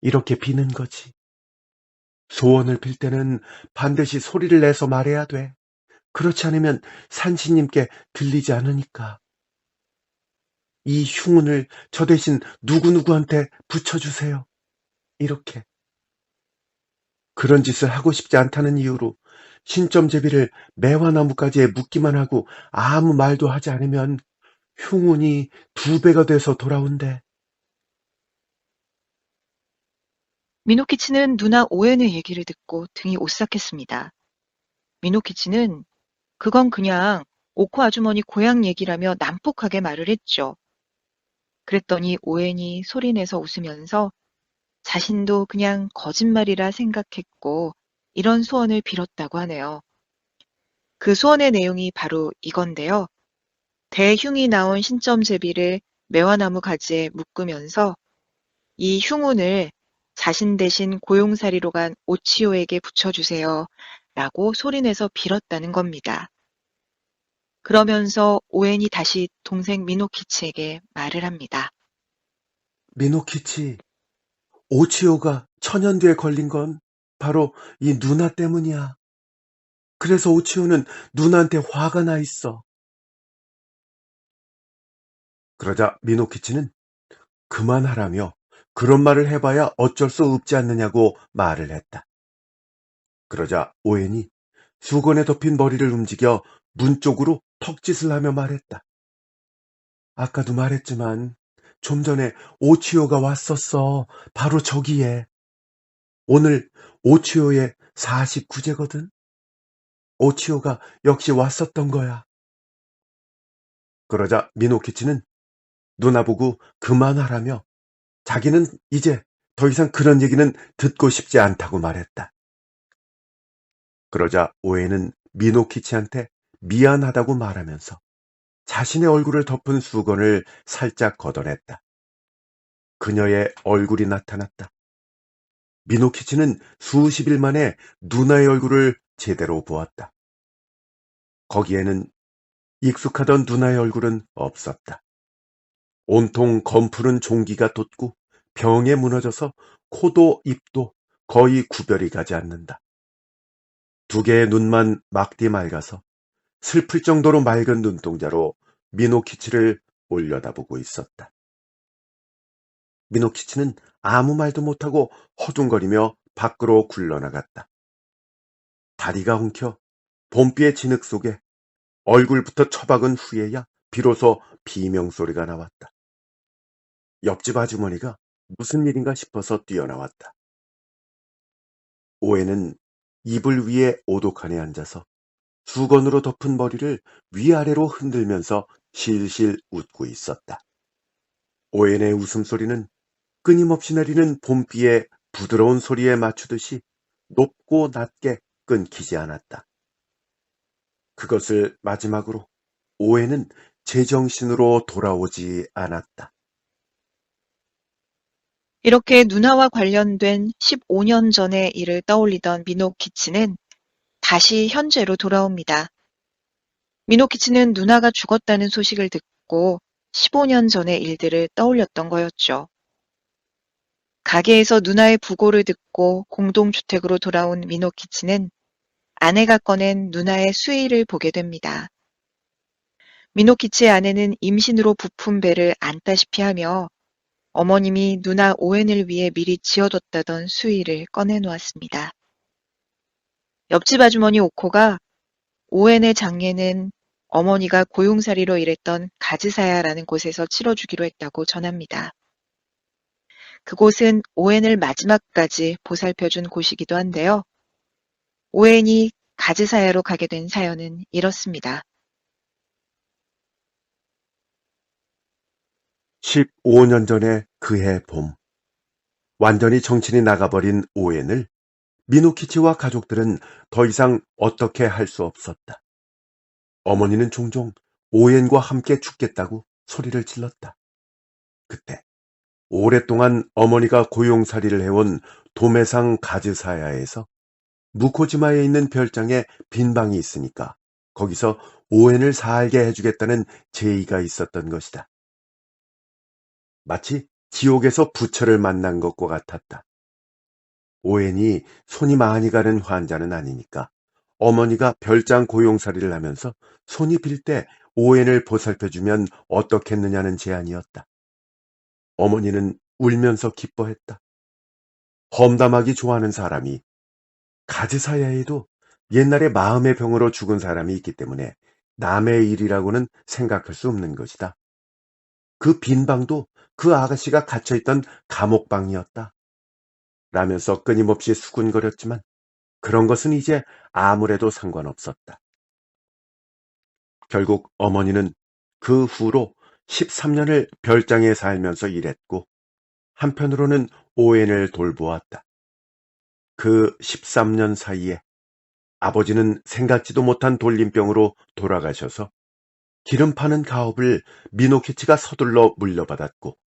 S1: 이렇게 비는 거지. 소원을 빌 때는 반드시 소리를 내서 말해야 돼. 그렇지 않으면 산신님께 들리지 않으니까. 이 흉운을 저 대신 누구누구한테 붙여주세요. 이렇게. 그런 짓을 하고 싶지 않다는 이유로 신점제비를 매화나무까지에 묶기만 하고 아무 말도 하지 않으면 흉운이 2배가 돼서 돌아온대.
S2: 미노키치는 누나 오웬의 얘기를 듣고 등이 오싹했습니다. 미노키치는 그건 그냥 오코 아주머니 고향 얘기라며 난폭하게 말을 했죠. 그랬더니 오웬이 소리내서 웃으면서 자신도 그냥 거짓말이라 생각했고 이런 소원을 빌었다고 하네요. 그 소원의 내용이 바로 이건데요. 대흉이 나온 신점제비를 매화나무 가지에 묶으면서 이 흉운을 자신 대신 고용사리로 간 오치오에게 붙여주세요. 라고 소리내서 빌었다는 겁니다. 그러면서 오웬이 다시 동생 미노키치에게 말을 합니다.
S1: 미노키치, 오치오가 천연두에 걸린 건 바로 이 누나 때문이야. 그래서 오치오는 누나한테 화가 나 있어. 그러자 미노키치는 그만하라며 그런 말을 해봐야 어쩔 수 없지 않느냐고 말을 했다. 그러자 오웬이 수건에 덮인 머리를 움직여 문 쪽으로 턱짓을 하며 말했다. 아까도 말했지만 좀 전에 오치오가 왔었어. 바로 저기에. 오늘 오치오의 49제거든. 오치오가 역시 왔었던 거야. 그러자 미노키치는 누나 보고 그만하라며 자기는 이제 더 이상 그런 얘기는 듣고 싶지 않다고 말했다. 그러자 오해는 미노키치한테 미안하다고 말하면서 자신의 얼굴을 덮은 수건을 살짝 걷어냈다. 그녀의 얼굴이 나타났다. 미노키치는 수십 일 만에 누나의 얼굴을 제대로 보았다. 거기에는 익숙하던 누나의 얼굴은 없었다. 온통 검푸른 종기가 돋고 병에 무너져서 코도 입도 거의 구별이 가지 않는다. 두 개의 눈만 막디 맑아서 슬플 정도로 맑은 눈동자로 미노키치를 올려다보고 있었다. 미노키치는 아무 말도 못하고 허둥거리며 밖으로 굴러나갔다. 다리가 엉켜 봄비의 진흙 속에 얼굴부터 처박은 후에야 비로소 비명소리가 나왔다. 옆집 아주머니가 무슨 일인가 싶어서 뛰어나왔다. 오해는 이불 위에 오독한에 앉아서 수건으로 덮은 머리를 위아래로 흔들면서 실실 웃고 있었다. 오웬의 웃음소리는 끊임없이 내리는 봄비의 부드러운 소리에 맞추듯이 높고 낮게 끊기지 않았다. 그것을 마지막으로 오웬은 제정신으로 돌아오지 않았다.
S2: 이렇게 누나와 관련된 15년 전의 일을 떠올리던 미노키치는 다시 현재로 돌아옵니다. 미노키치는 누나가 죽었다는 소식을 듣고 15년 전의 일들을 떠올렸던 거였죠. 가게에서 누나의 부고를 듣고 공동주택으로 돌아온 미노키치는 아내가 꺼낸 누나의 수의를 보게 됩니다. 미노키치의 아내는 임신으로 부푼 배를 안다시피 하며 어머님이 누나 오웬을 위해 미리 지어뒀다던 수의를 꺼내놓았습니다. 옆집 아주머니 오코가 오웬의 장례는 어머니가 고용사리로 일했던 가즈사야라는 곳에서 치러주기로 했다고 전합니다. 그곳은 오웬을 마지막까지 보살펴준 곳이기도 한데요. 오웬이 가즈사야로 가게 된 사연은 이렇습니다.
S1: 15년 전의 그해 봄, 완전히 정신이 나가버린 오웬을 미노키치와 가족들은 더 이상 어떻게 할 수 없었다. 어머니는 종종 오웬과 함께 죽겠다고 소리를 질렀다. 그때 오랫동안 어머니가 고용살이를 해온 도매상 가즈사야에서 무코지마에 있는 별장에 빈 방이 있으니까 거기서 오웬을 살게 해주겠다는 제의가 있었던 것이다. 마치 지옥에서 부처를 만난 것과 같았다. 오웬이 손이 많이 가는 환자는 아니니까 어머니가 별장 고용살이를 하면서 손이 빌 때 오웬을 보살펴주면 어떻겠느냐는 제안이었다. 어머니는 울면서 기뻐했다. 험담하기 좋아하는 사람이 가즈사야에도 옛날에 마음의 병으로 죽은 사람이 있기 때문에 남의 일이라고는 생각할 수 없는 것이다. 그 빈 방도 그 아가씨가 갇혀있던 감옥방이었다. 라면서 끊임없이 수군거렸지만 그런 것은 이제 아무래도 상관없었다. 결국 어머니는 그 후로 13년을 별장에 살면서 일했고 한편으로는 오웬을 돌보았다. 그 13년 사이에 아버지는 생각지도 못한 돌림병으로 돌아가셔서 기름 파는 가업을 미노키치가 서둘러 물려받았고,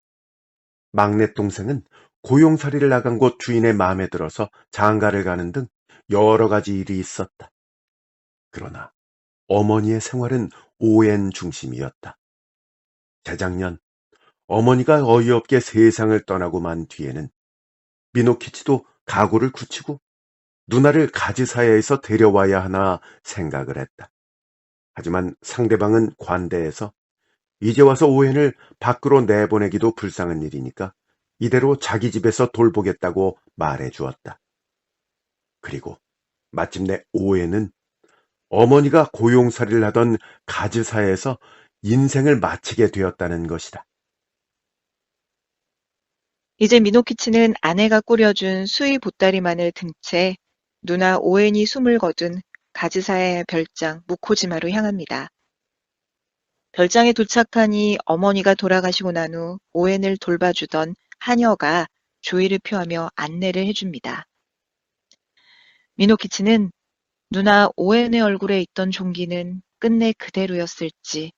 S1: 막내 동생은 고용살이를 나간 곳 주인의 마음에 들어서 장가를 가는 등 여러 가지 일이 있었다. 그러나 어머니의 생활은 오엔 중심이었다. 재작년 어머니가 어이없게 세상을 떠나고 만 뒤에는 미노키치도 가구를 굳히고 누나를 가즈사야에서 데려와야 하나 생각을 했다. 하지만 상대방은 관대해서 이제 와서 오웬을 밖으로 내보내기도 불쌍한 일이니까 이대로 자기 집에서 돌보겠다고 말해 주었다. 그리고 마침내 오웬은 어머니가 고용살이를 하던 가즈사에서 인생을 마치게 되었다는 것이다.
S2: 이제 미노키치는 아내가 꾸려준 수의 보따리만을 든 채 누나 오웬이 숨을 거둔 가즈사의 별장 무코지마로 향합니다. 별장에 도착하니 어머니가 돌아가시고 난 후 오웬을 돌봐주던 하녀가 조의를 표하며 안내를 해줍니다. 미노키치는 누나 오웬의 얼굴에 있던 종기는 끝내 그대로였을지,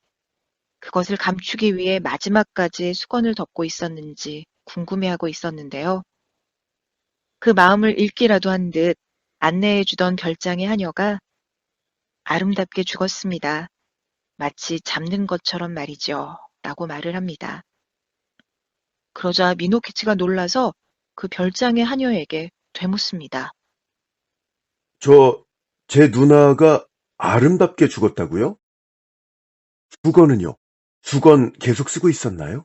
S2: 그것을 감추기 위해 마지막까지 수건을 덮고 있었는지 궁금해하고 있었는데요. 그 마음을 읽기라도 한 듯 안내해주던 별장의 하녀가 아름답게 죽었습니다. 마치 잠든 것처럼 말이죠. 라고 말을 합니다. 그러자 미노키치가 놀라서 그 별장의 하녀에게 되묻습니다.
S1: 제 누나가 아름답게 죽었다고요? 수건은요? 수건 계속 쓰고 있었나요?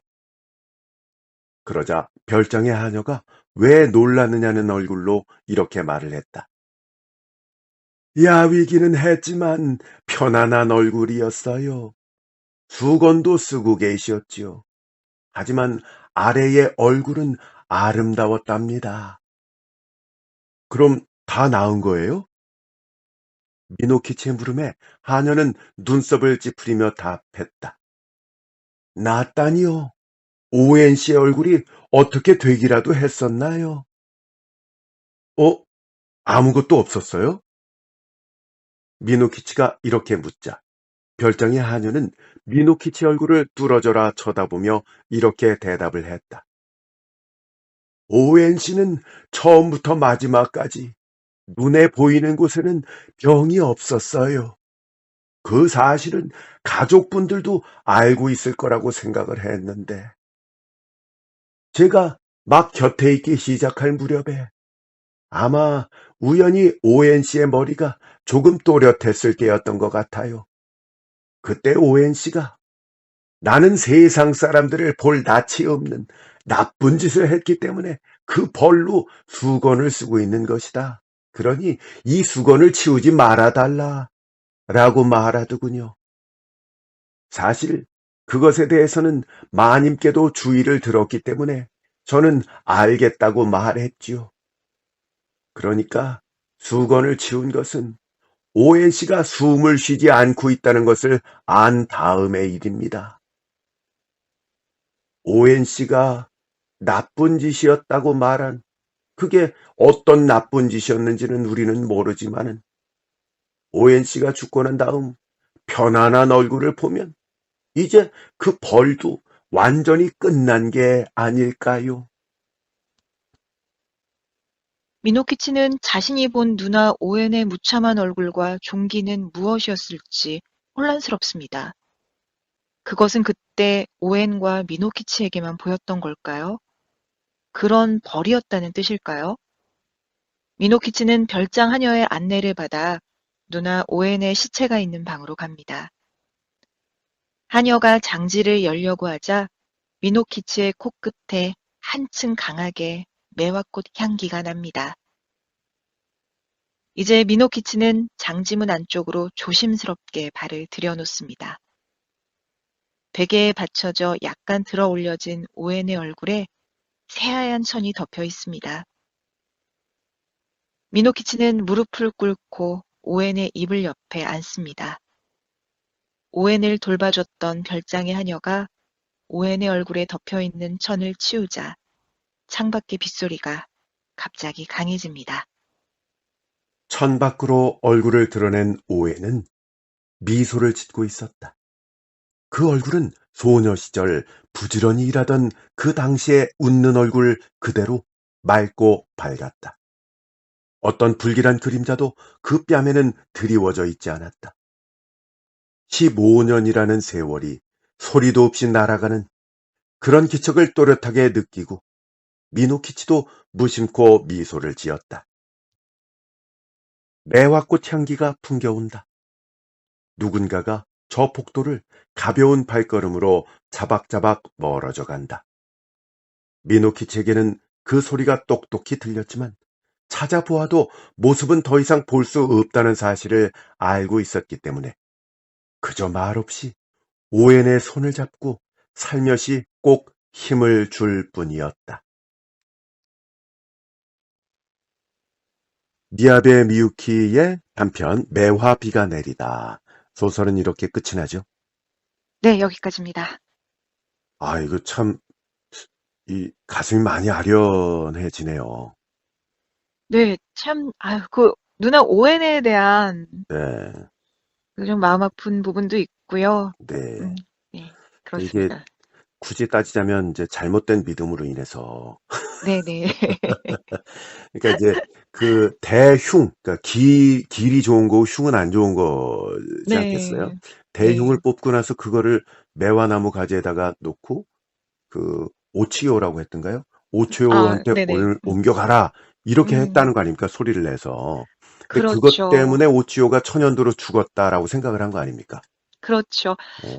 S1: 그러자 별장의 하녀가 왜 놀랐느냐는 얼굴로 이렇게 말을 했다. 야위기는 했지만 편안한 얼굴이었어요. 수건도 쓰고 계셨지요. 하지만 아래의 얼굴은 아름다웠답니다. 그럼 다 나은 거예요? 미노키치의 물음에 하녀는 눈썹을 찌푸리며 답했다. 낫다니요. 오엔 씨의 얼굴이 어떻게 되기라도 했었나요? 어? 아무것도 없었어요? 미노키치가 이렇게 묻자 별장의 하녀는 미노키치 얼굴을 뚫어져라 쳐다보며 이렇게 대답을 했다. 오엔 씨는 처음부터 마지막까지 눈에 보이는 곳에는 병이 없었어요. 그 사실은 가족분들도 알고 있을 거라고 생각을 했는데, 제가 막 곁에 있기 시작할 무렵에 아마 우연히 오엔 씨의 머리가 조금 또렷했을 때였던 것 같아요. 그때 오엔 씨가 나는 세상 사람들을 볼 낯이 없는 나쁜 짓을 했기 때문에 그 벌로 수건을 쓰고 있는 것이다. 그러니 이 수건을 치우지 말아달라 라고 말하더군요. 사실 그것에 대해서는 마님께도 주의를 들었기 때문에 저는 알겠다고 말했지요. 그러니까 수건을 치운 것은 오엔 씨가 숨을 쉬지 않고 있다는 것을 안 다음의 일입니다. 오엔 씨가 나쁜 짓이었다고 말한 그게 어떤 나쁜 짓이었는지는 우리는 모르지만은 오엔 씨가 죽고 난 다음 편안한 얼굴을 보면 이제 그 벌도 완전히 끝난 게 아닐까요?
S2: 미노키치는 자신이 본 누나 오웬의 무참한 얼굴과 종기는 무엇이었을지 혼란스럽습니다. 그것은 그때 오웬과 미노키치에게만 보였던 걸까요? 그런 벌이었다는 뜻일까요? 미노키치는 별장 하녀의 안내를 받아 누나 오웬의 시체가 있는 방으로 갑니다. 하녀가 장지를 열려고 하자 미노키치의 코끝에 한층 강하게 매화꽃 향기가 납니다. 이제 미노키치는 장지문 안쪽으로 조심스럽게 발을 들여놓습니다. 베개에 받쳐져 약간 들어 올려진 오웬의 얼굴에 새하얀 천이 덮여 있습니다. 미노키치는 무릎을 꿇고 오웬의 이불 옆에 앉습니다. 오웬을 돌봐줬던 별장의 하녀가 오웬의 얼굴에 덮여 있는 천을 치우자 창밖의 빗소리가 갑자기 강해집니다.
S1: 천 밖으로 얼굴을 드러낸 오해는 미소를 짓고 있었다. 그 얼굴은 소녀 시절 부지런히 일하던 그 당시에 웃는 얼굴 그대로 맑고 밝았다. 어떤 불길한 그림자도 그 뺨에는 드리워져 있지 않았다. 15년이라는 세월이 소리도 없이 날아가는 그런 기척을 또렷하게 느끼고 미노키치도 무심코 미소를 지었다. 매화꽃 향기가 풍겨온다. 누군가가 저 복도를 가벼운 발걸음으로 자박자박 멀어져 간다. 미노키치에게는 그 소리가 똑똑히 들렸지만 찾아보아도 모습은 더 이상 볼 수 없다는 사실을 알고 있었기 때문에 그저 말없이 오웬의 손을 잡고 살며시 꼭 힘을 줄 뿐이었다. 미야베 미유키의 단편 매화 비가 내리다. 소설은 이렇게 끝이 나죠.
S2: 네, 여기까지입니다.
S1: 아, 이거 참, 이 가슴이 많이 아련해지네요.
S2: 네, 참, 아유, 그 누나 오웬에 대한
S1: 네,
S2: 그 좀 마음 아픈 부분도 있고요.
S1: 네.
S2: 네,
S1: 이게
S2: 그렇습니다.
S1: 굳이 따지자면 이제 잘못된 믿음으로 인해서,
S2: 네네.
S1: 그러니까 이제 그 그러니까 길이 좋은 거고 흉은 안 좋은 거지 않겠어요?
S2: 네,
S1: 대흉을
S2: 네.
S1: 뽑고 나서 그거를 매화나무 가지에다가 놓고 그 오치요라고 했던가요?
S2: 아,
S1: 오치요한테
S2: 네네.
S1: 옮겨가라. 이렇게
S2: 음,
S1: 했다는 거 아닙니까? 소리를 내서. 근데 그것
S2: 그렇죠.
S1: 때문에 오치요가 천연두로 죽었다라고 생각을 한 거 아닙니까?
S2: 그렇죠.
S1: 예,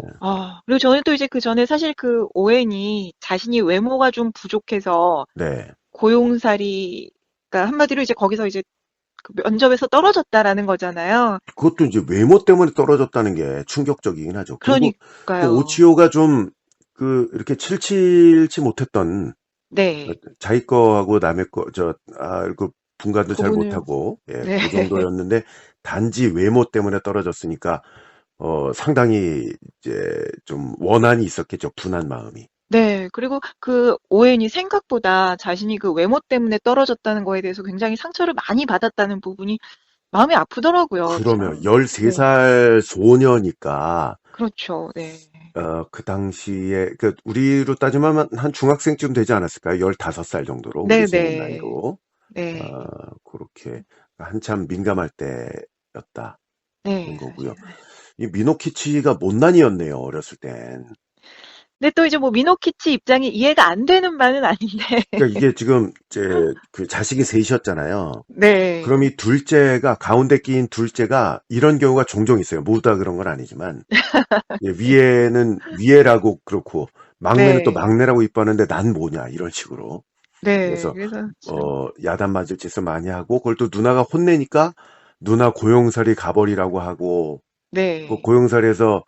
S2: 그리고 저는 또 이제 그 전에 사실 그 오웬이 자신이 외모가 좀 부족해서
S1: 네.
S2: 고용살이, 그러니까 한마디로 이제 거기서 이제 그 면접에서 떨어졌다라는 거잖아요.
S1: 그것도 이제 외모 때문에 떨어졌다는 게 충격적이긴 하죠. 그리고 그
S2: 그러니까요.
S1: 오치요가 좀 이렇게 칠칠치 못했던
S2: 네.
S1: 자기 거하고 남의 그 분간도 잘
S2: 구분을,
S1: 못하고, 예,
S2: 네.
S1: 그 정도였는데 단지 외모 때문에 떨어졌으니까 상당히 이제 좀 원한이 있었겠죠. 분한 마음이.
S2: 네. 그리고 그 오웬이 생각보다 자신이 그 외모 때문에 떨어졌다는 거에 대해서 굉장히 상처를 많이 받았다는 부분이 마음이 아프더라고요,
S1: 그러면
S2: 참. 네.
S1: 13살 소녀니까,
S2: 그렇죠. 네.
S1: 그 당시에, 우리로 따지면 한 중학생쯤 되지 않았을까요? 15살 정도로, 우리 지금
S2: 네네.
S1: 나이로.
S2: 네.
S1: 그렇게 한참 민감할 때였다는
S2: 네.
S1: 거고요. 이 미노키치가 못난이였네요, 어렸을 땐.
S2: 근데 또 이제 뭐 미노키치 입장이 이해가 안 되는 바는 아닌데.
S1: 그러니까 이게 지금 이제 그 자식이 셋이었잖아요. 그럼
S2: 네.
S1: 이 둘째가 가운데 끼인 둘째가 이런 경우가 종종 있어요. 모두 다 그런 건 아니지만 예, 위에는 위에라고 그렇고 막내는 또
S2: 네.
S1: 막내라고 이뻐하는데 난 뭐냐 이런 식으로.
S2: 네.
S1: 그래서
S2: 그래서 참.
S1: 야단 맞을 짓을 많이 하고 그걸 또 누나가 혼내니까 누나 고용살이 가버리라고 하고 그
S2: 네.
S1: 고용살이에서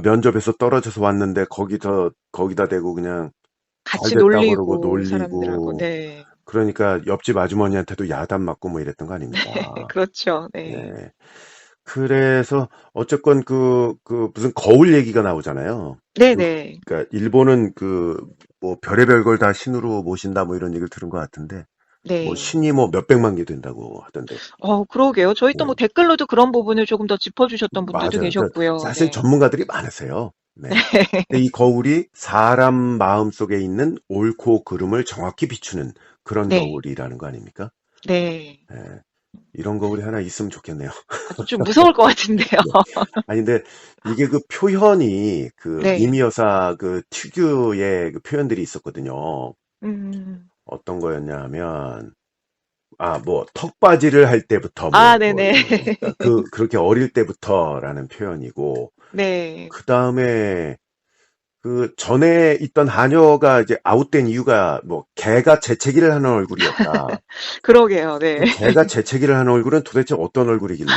S1: 면접에서 떨어져서 왔는데 거기다 대고 그냥 잘
S2: 같이
S1: 됐다 그러고
S2: 놀리고 사람들하고.
S1: 놀리고
S2: 네.
S1: 그러니까 옆집 아주머니한테도 야단 맞고 뭐 이랬던 거 아닙니까?
S2: 그렇죠. 네.
S1: 네. 그래서 어쨌건 무슨 거울 얘기가 나오잖아요. 그,
S2: 네네.
S1: 그러니까 일본은 뭐 별의별 걸 다 신으로 모신다 뭐 이런 얘기를 들은 것 같은데 뭐
S2: 네.
S1: 신이 뭐 몇백만 개 된다고 하던데.
S2: 그러게요. 저희 또 뭐
S1: 네.
S2: 댓글로도 그런 부분을 조금 더 짚어주셨던 분들도
S1: 맞아요. 그러니까
S2: 계셨고요.
S1: 사실
S2: 네.
S1: 전문가들이 많으세요. 네. 근데 이 거울이 사람 마음 속에 있는 옳고 그름을 정확히 비추는 그런
S2: 네.
S1: 거울이라는 거 아닙니까?
S2: 네.
S1: 네. 이런 거울이 하나 있으면 좋겠네요.
S2: 좀 무서울 것 같은데요.
S1: 네. 아니, 근데 이게 그 표현이
S2: 네.
S1: 미미 여사 특유의 그 표현들이 있었거든요.
S2: 음.
S1: 어떤 거였냐 하면, 뭐, 턱받이를 할 때부터
S2: 아,
S1: 뭐,
S2: 네네.
S1: 그러니까 그렇게 어릴 때부터라는 표현이고,
S2: 네.
S1: 그 다음에 그 전에 있던 하녀가 이제 아웃된 이유가 뭐, 개가 재채기를 하는 얼굴이었다.
S2: 그러게요. 네.
S1: 그 개가 재채기를 하는 얼굴은 도대체 어떤 얼굴이길래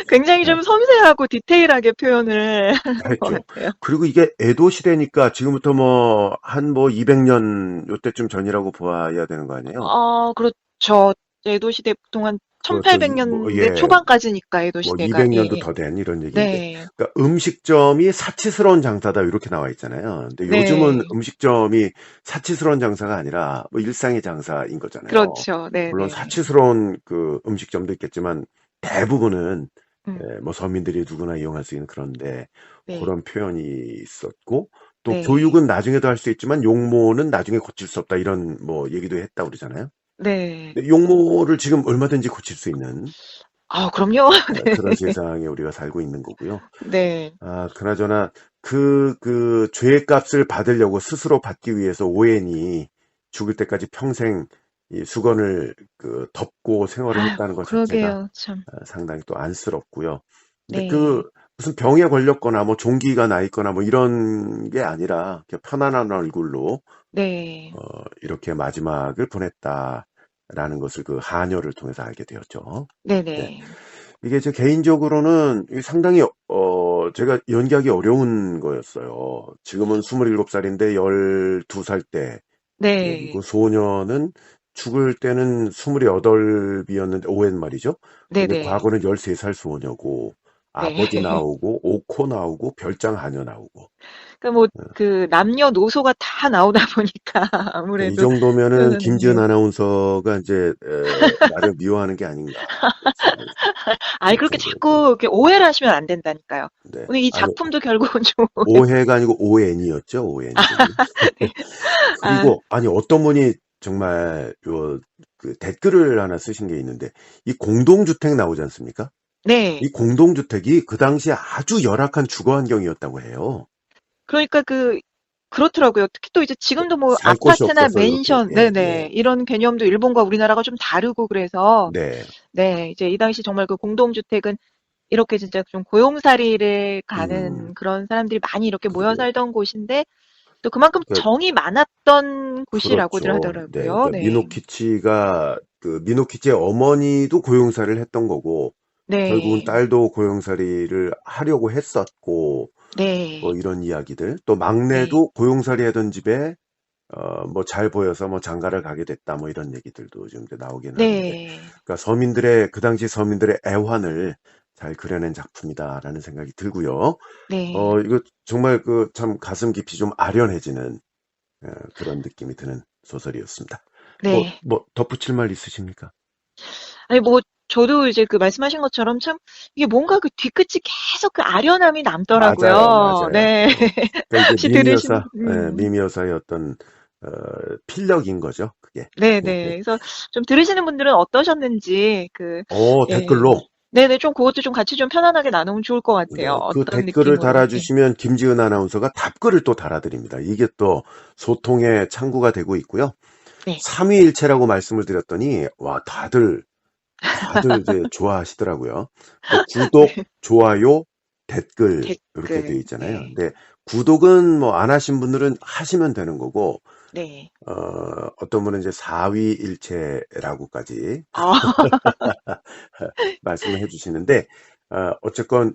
S2: 굉장히
S1: 네,
S2: 좀 섬세하고 디테일하게 표현을 하는 것
S1: 했죠.
S2: 같아요.
S1: 그리고 이게 에도 시대니까 지금부터 뭐, 한 뭐 200년 요때쯤 전이라고 봐야 되는 거 아니에요?
S2: 그렇죠. 에도 시대 보통 한
S1: 그렇죠. 뭐,
S2: 1800년대
S1: 예,
S2: 초반까지니까 에도
S1: 뭐
S2: 시대가.
S1: 200년도
S2: 예.
S1: 더 된 이런 얘기인데.
S2: 네.
S1: 그러니까 음식점이 사치스러운 장사다 이렇게 나와 있잖아요. 근데 요즘은
S2: 네.
S1: 음식점이 사치스러운 장사가 아니라 뭐 일상의 장사인 거잖아요.
S2: 그렇죠.
S1: 물론
S2: 네네.
S1: 사치스러운 그 음식점도 있겠지만 대부분은
S2: 음,
S1: 뭐 서민들이 누구나 이용할 수 있는 그런데
S2: 네,
S1: 그런 표현이 있었고 또
S2: 네,
S1: 교육은 나중에도 할 수 있지만 용모는 나중에 고칠 수 없다 이런 뭐 얘기도 했다고 그러잖아요.
S2: 네.
S1: 근데 용모를 지금 얼마든지 고칠 수 있는
S2: 아, 그럼요.
S1: 그런 세상에 우리가 살고 있는 거고요.
S2: 네,
S1: 그나저나 그 죄의 값을 받으려고 스스로 받기 위해서 오웬이 죽을 때까지 평생 이 수건을 덮고 생활을
S2: 아유,
S1: 했다는 것 자체가
S2: 그러게요. 참.
S1: 상당히 또 안쓰럽고요. 근데
S2: 네,
S1: 무슨 병에 걸렸거나 뭐 종기가 나 있거나 뭐 이런 게 아니라 그냥 편안한 얼굴로
S2: 네,
S1: 이렇게 마지막을 보냈다라는 것을 그 하녀를 통해서 알게 되었죠. 네.
S2: 네네.
S1: 이게 제 개인적으로는 상당히 제가 연기하기 어려운 거였어요. 지금은 27살인데 12살 때
S2: 네,
S1: 연기고 소녀는 죽을 때는 28이었는데 오웬 말이죠. 근데
S2: 네네.
S1: 과거는 13살 소녀고
S2: 네.
S1: 아버지 나오고 오코 나오고 별장 하녀 나오고
S2: 그러니까 뭐, 그, 남녀노소가 다 나오다 보니까
S1: 그러니까 이
S2: 아무래도
S1: 정도면은 김지은
S2: 표현하는,
S1: 아나운서가 이제 나를 미워하는 게 아닌가
S2: 아니,
S1: 그럴
S2: 그렇게
S1: 정도였고요.
S2: 자꾸 이렇게 오해를 하시면 안 된다니까요.
S1: 네.
S2: 오늘 이
S1: 아니
S2: 작품도 결국은 좀 오해.
S1: 오해가 아니고 오엔이었죠. 오엔이.
S2: 아,
S1: 그리고 아니 어떤 분이 정말 그 댓글을 하나 쓰신 게 있는데 이 공동주택 나오지 않습니까?
S2: 네.
S1: 이 공동주택이 그 당시에 아주 열악한 주거 환경이었다고 해요.
S2: 그러니까 그렇더라고요. 특히 또 이제 지금도 뭐
S1: 살 곳이
S2: 아파트나
S1: 없어서 이렇게
S2: 맨션,
S1: 예, 예.
S2: 네네. 이런 개념도 일본과 우리나라가 좀 다르고 그래서,
S1: 네.
S2: 네. 이제 이 당시 정말 그 공동주택은 이렇게 진짜 좀 고용살이를
S1: 음,
S2: 가는 그런 사람들이 많이 이렇게 모여
S1: 그러게요.
S2: 살던 곳인데, 또 그만큼
S1: 그러니까
S2: 정이 많았던 곳이라고들
S1: 그렇죠. 네.
S2: 하더라고요.
S1: 그러니까
S2: 네.
S1: 미노키치가 그 미노키치의 어머니도 고용살이를 했던 거고 결국은
S2: 네.
S1: 딸도 고용살이를 하려고 했었고 뭐
S2: 네.
S1: 이런 이야기들. 또
S2: 네.
S1: 막내도 고용살이 하던 집에 뭐 잘 보여서 뭐 장가를 가게 됐다 뭐 이런 얘기들도 좀 이제 나오긴 하는데.
S2: 네.
S1: 그러니까 그 당시 서민들의 애환을 잘 그려낸 작품이다라는 생각이 들고요.
S2: 네.
S1: 이거 정말 참 가슴 깊이 좀 아련해지는 그런 느낌이 드는 소설이었습니다.
S2: 네.
S1: 뭐 덧붙일 말 있으십니까?
S2: 아니, 뭐, 저도 이제 그 말씀하신 것처럼 참, 이게 뭔가 그 뒤끝이 계속 그 아련함이
S1: 맞아요,
S2: 남더라고요.
S1: 맞아요.
S2: 네.
S1: 예. 그러니까 이게
S2: 혹시 들으신,
S1: 미미여사의 어떤 필력인 거죠, 그게.
S2: 네네. 그래서 좀 들으시는 분들은 어떠셨는지, 예.
S1: 댓글로
S2: 네네. 좀 그것도 좀 같이 좀 편안하게 나누면 좋을 것 같아요.
S1: 네, 그
S2: 어떤
S1: 댓글을
S2: 느낌으로. 예.
S1: 달아주시면 김지은 아나운서가 답글을 또 달아드립니다. 이게 또 소통의 창구가 되고 있고요.
S2: 네.
S1: 삼위일체라고 말씀을 드렸더니 와 다들 이제 좋아하시더라고요. 또 구독, 좋아요, 댓글 이렇게 되어
S2: 댓글.
S1: 있잖아요.
S2: 네.
S1: 근데 구독은 뭐 안 하신 분들은 하시면 되는 거고
S2: 네.
S1: 어떤 분은 이제 사위일체라고까지
S2: 아,
S1: 말씀을 해주시는데 어쨌건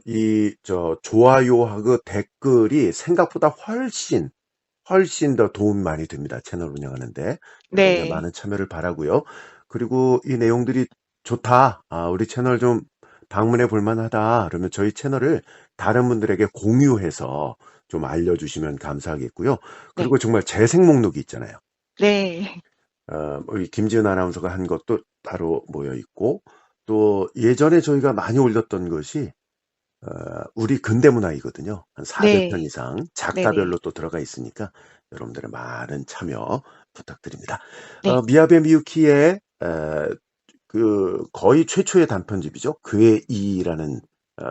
S1: 좋아요하고 댓글이 생각보다 훨씬 더 도움이 많이 됩니다. 채널 운영하는데. 그래서 이제
S2: 네.
S1: 많은 참여를 바라고요. 그리고 이 내용들이 좋다. 우리 채널 좀 방문해 볼 만하다. 그러면 저희 채널을 다른 분들에게 공유해서 좀 알려주시면 감사하겠고요.
S2: 네.
S1: 그리고 정말 재생 목록이 있잖아요.
S2: 네.
S1: 우리 김지은 아나운서가 한 것도 따로 모여 있고 또 예전에 저희가 많이 올렸던 것이 우리 근대문학이거든요. 한 400편
S2: 네.
S1: 이상
S2: 네네.
S1: 작가별로 또 들어가 있으니까 여러분들의 많은 참여 부탁드립니다.
S2: 네.
S1: 미야베 미유키의 거의 최초의 단편집이죠. 그의 이라는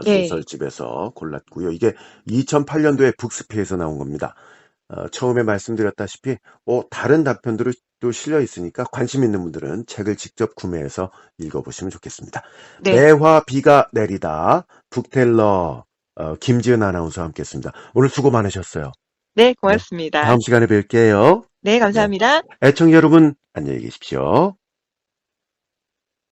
S2: 네.
S1: 소설집에서 골랐고요. 이게 2008년도에 북스피에서 나온 겁니다. 처음에 말씀드렸다시피 다른 단편들도 실려 있으니까 관심 있는 분들은 책을 직접 구매해서 읽어보시면 좋겠습니다.
S2: 네.
S1: 매화 비가 내리다 북텔러 김지은 아나운서와 함께했습니다. 오늘 수고 많으셨어요.
S2: 네.
S1: 네,
S2: 고맙습니다.
S1: 다음 시간에 뵐게요.
S2: 네.
S1: 네,
S2: 감사합니다.
S1: 애청자 여러분 안녕히 계십시오.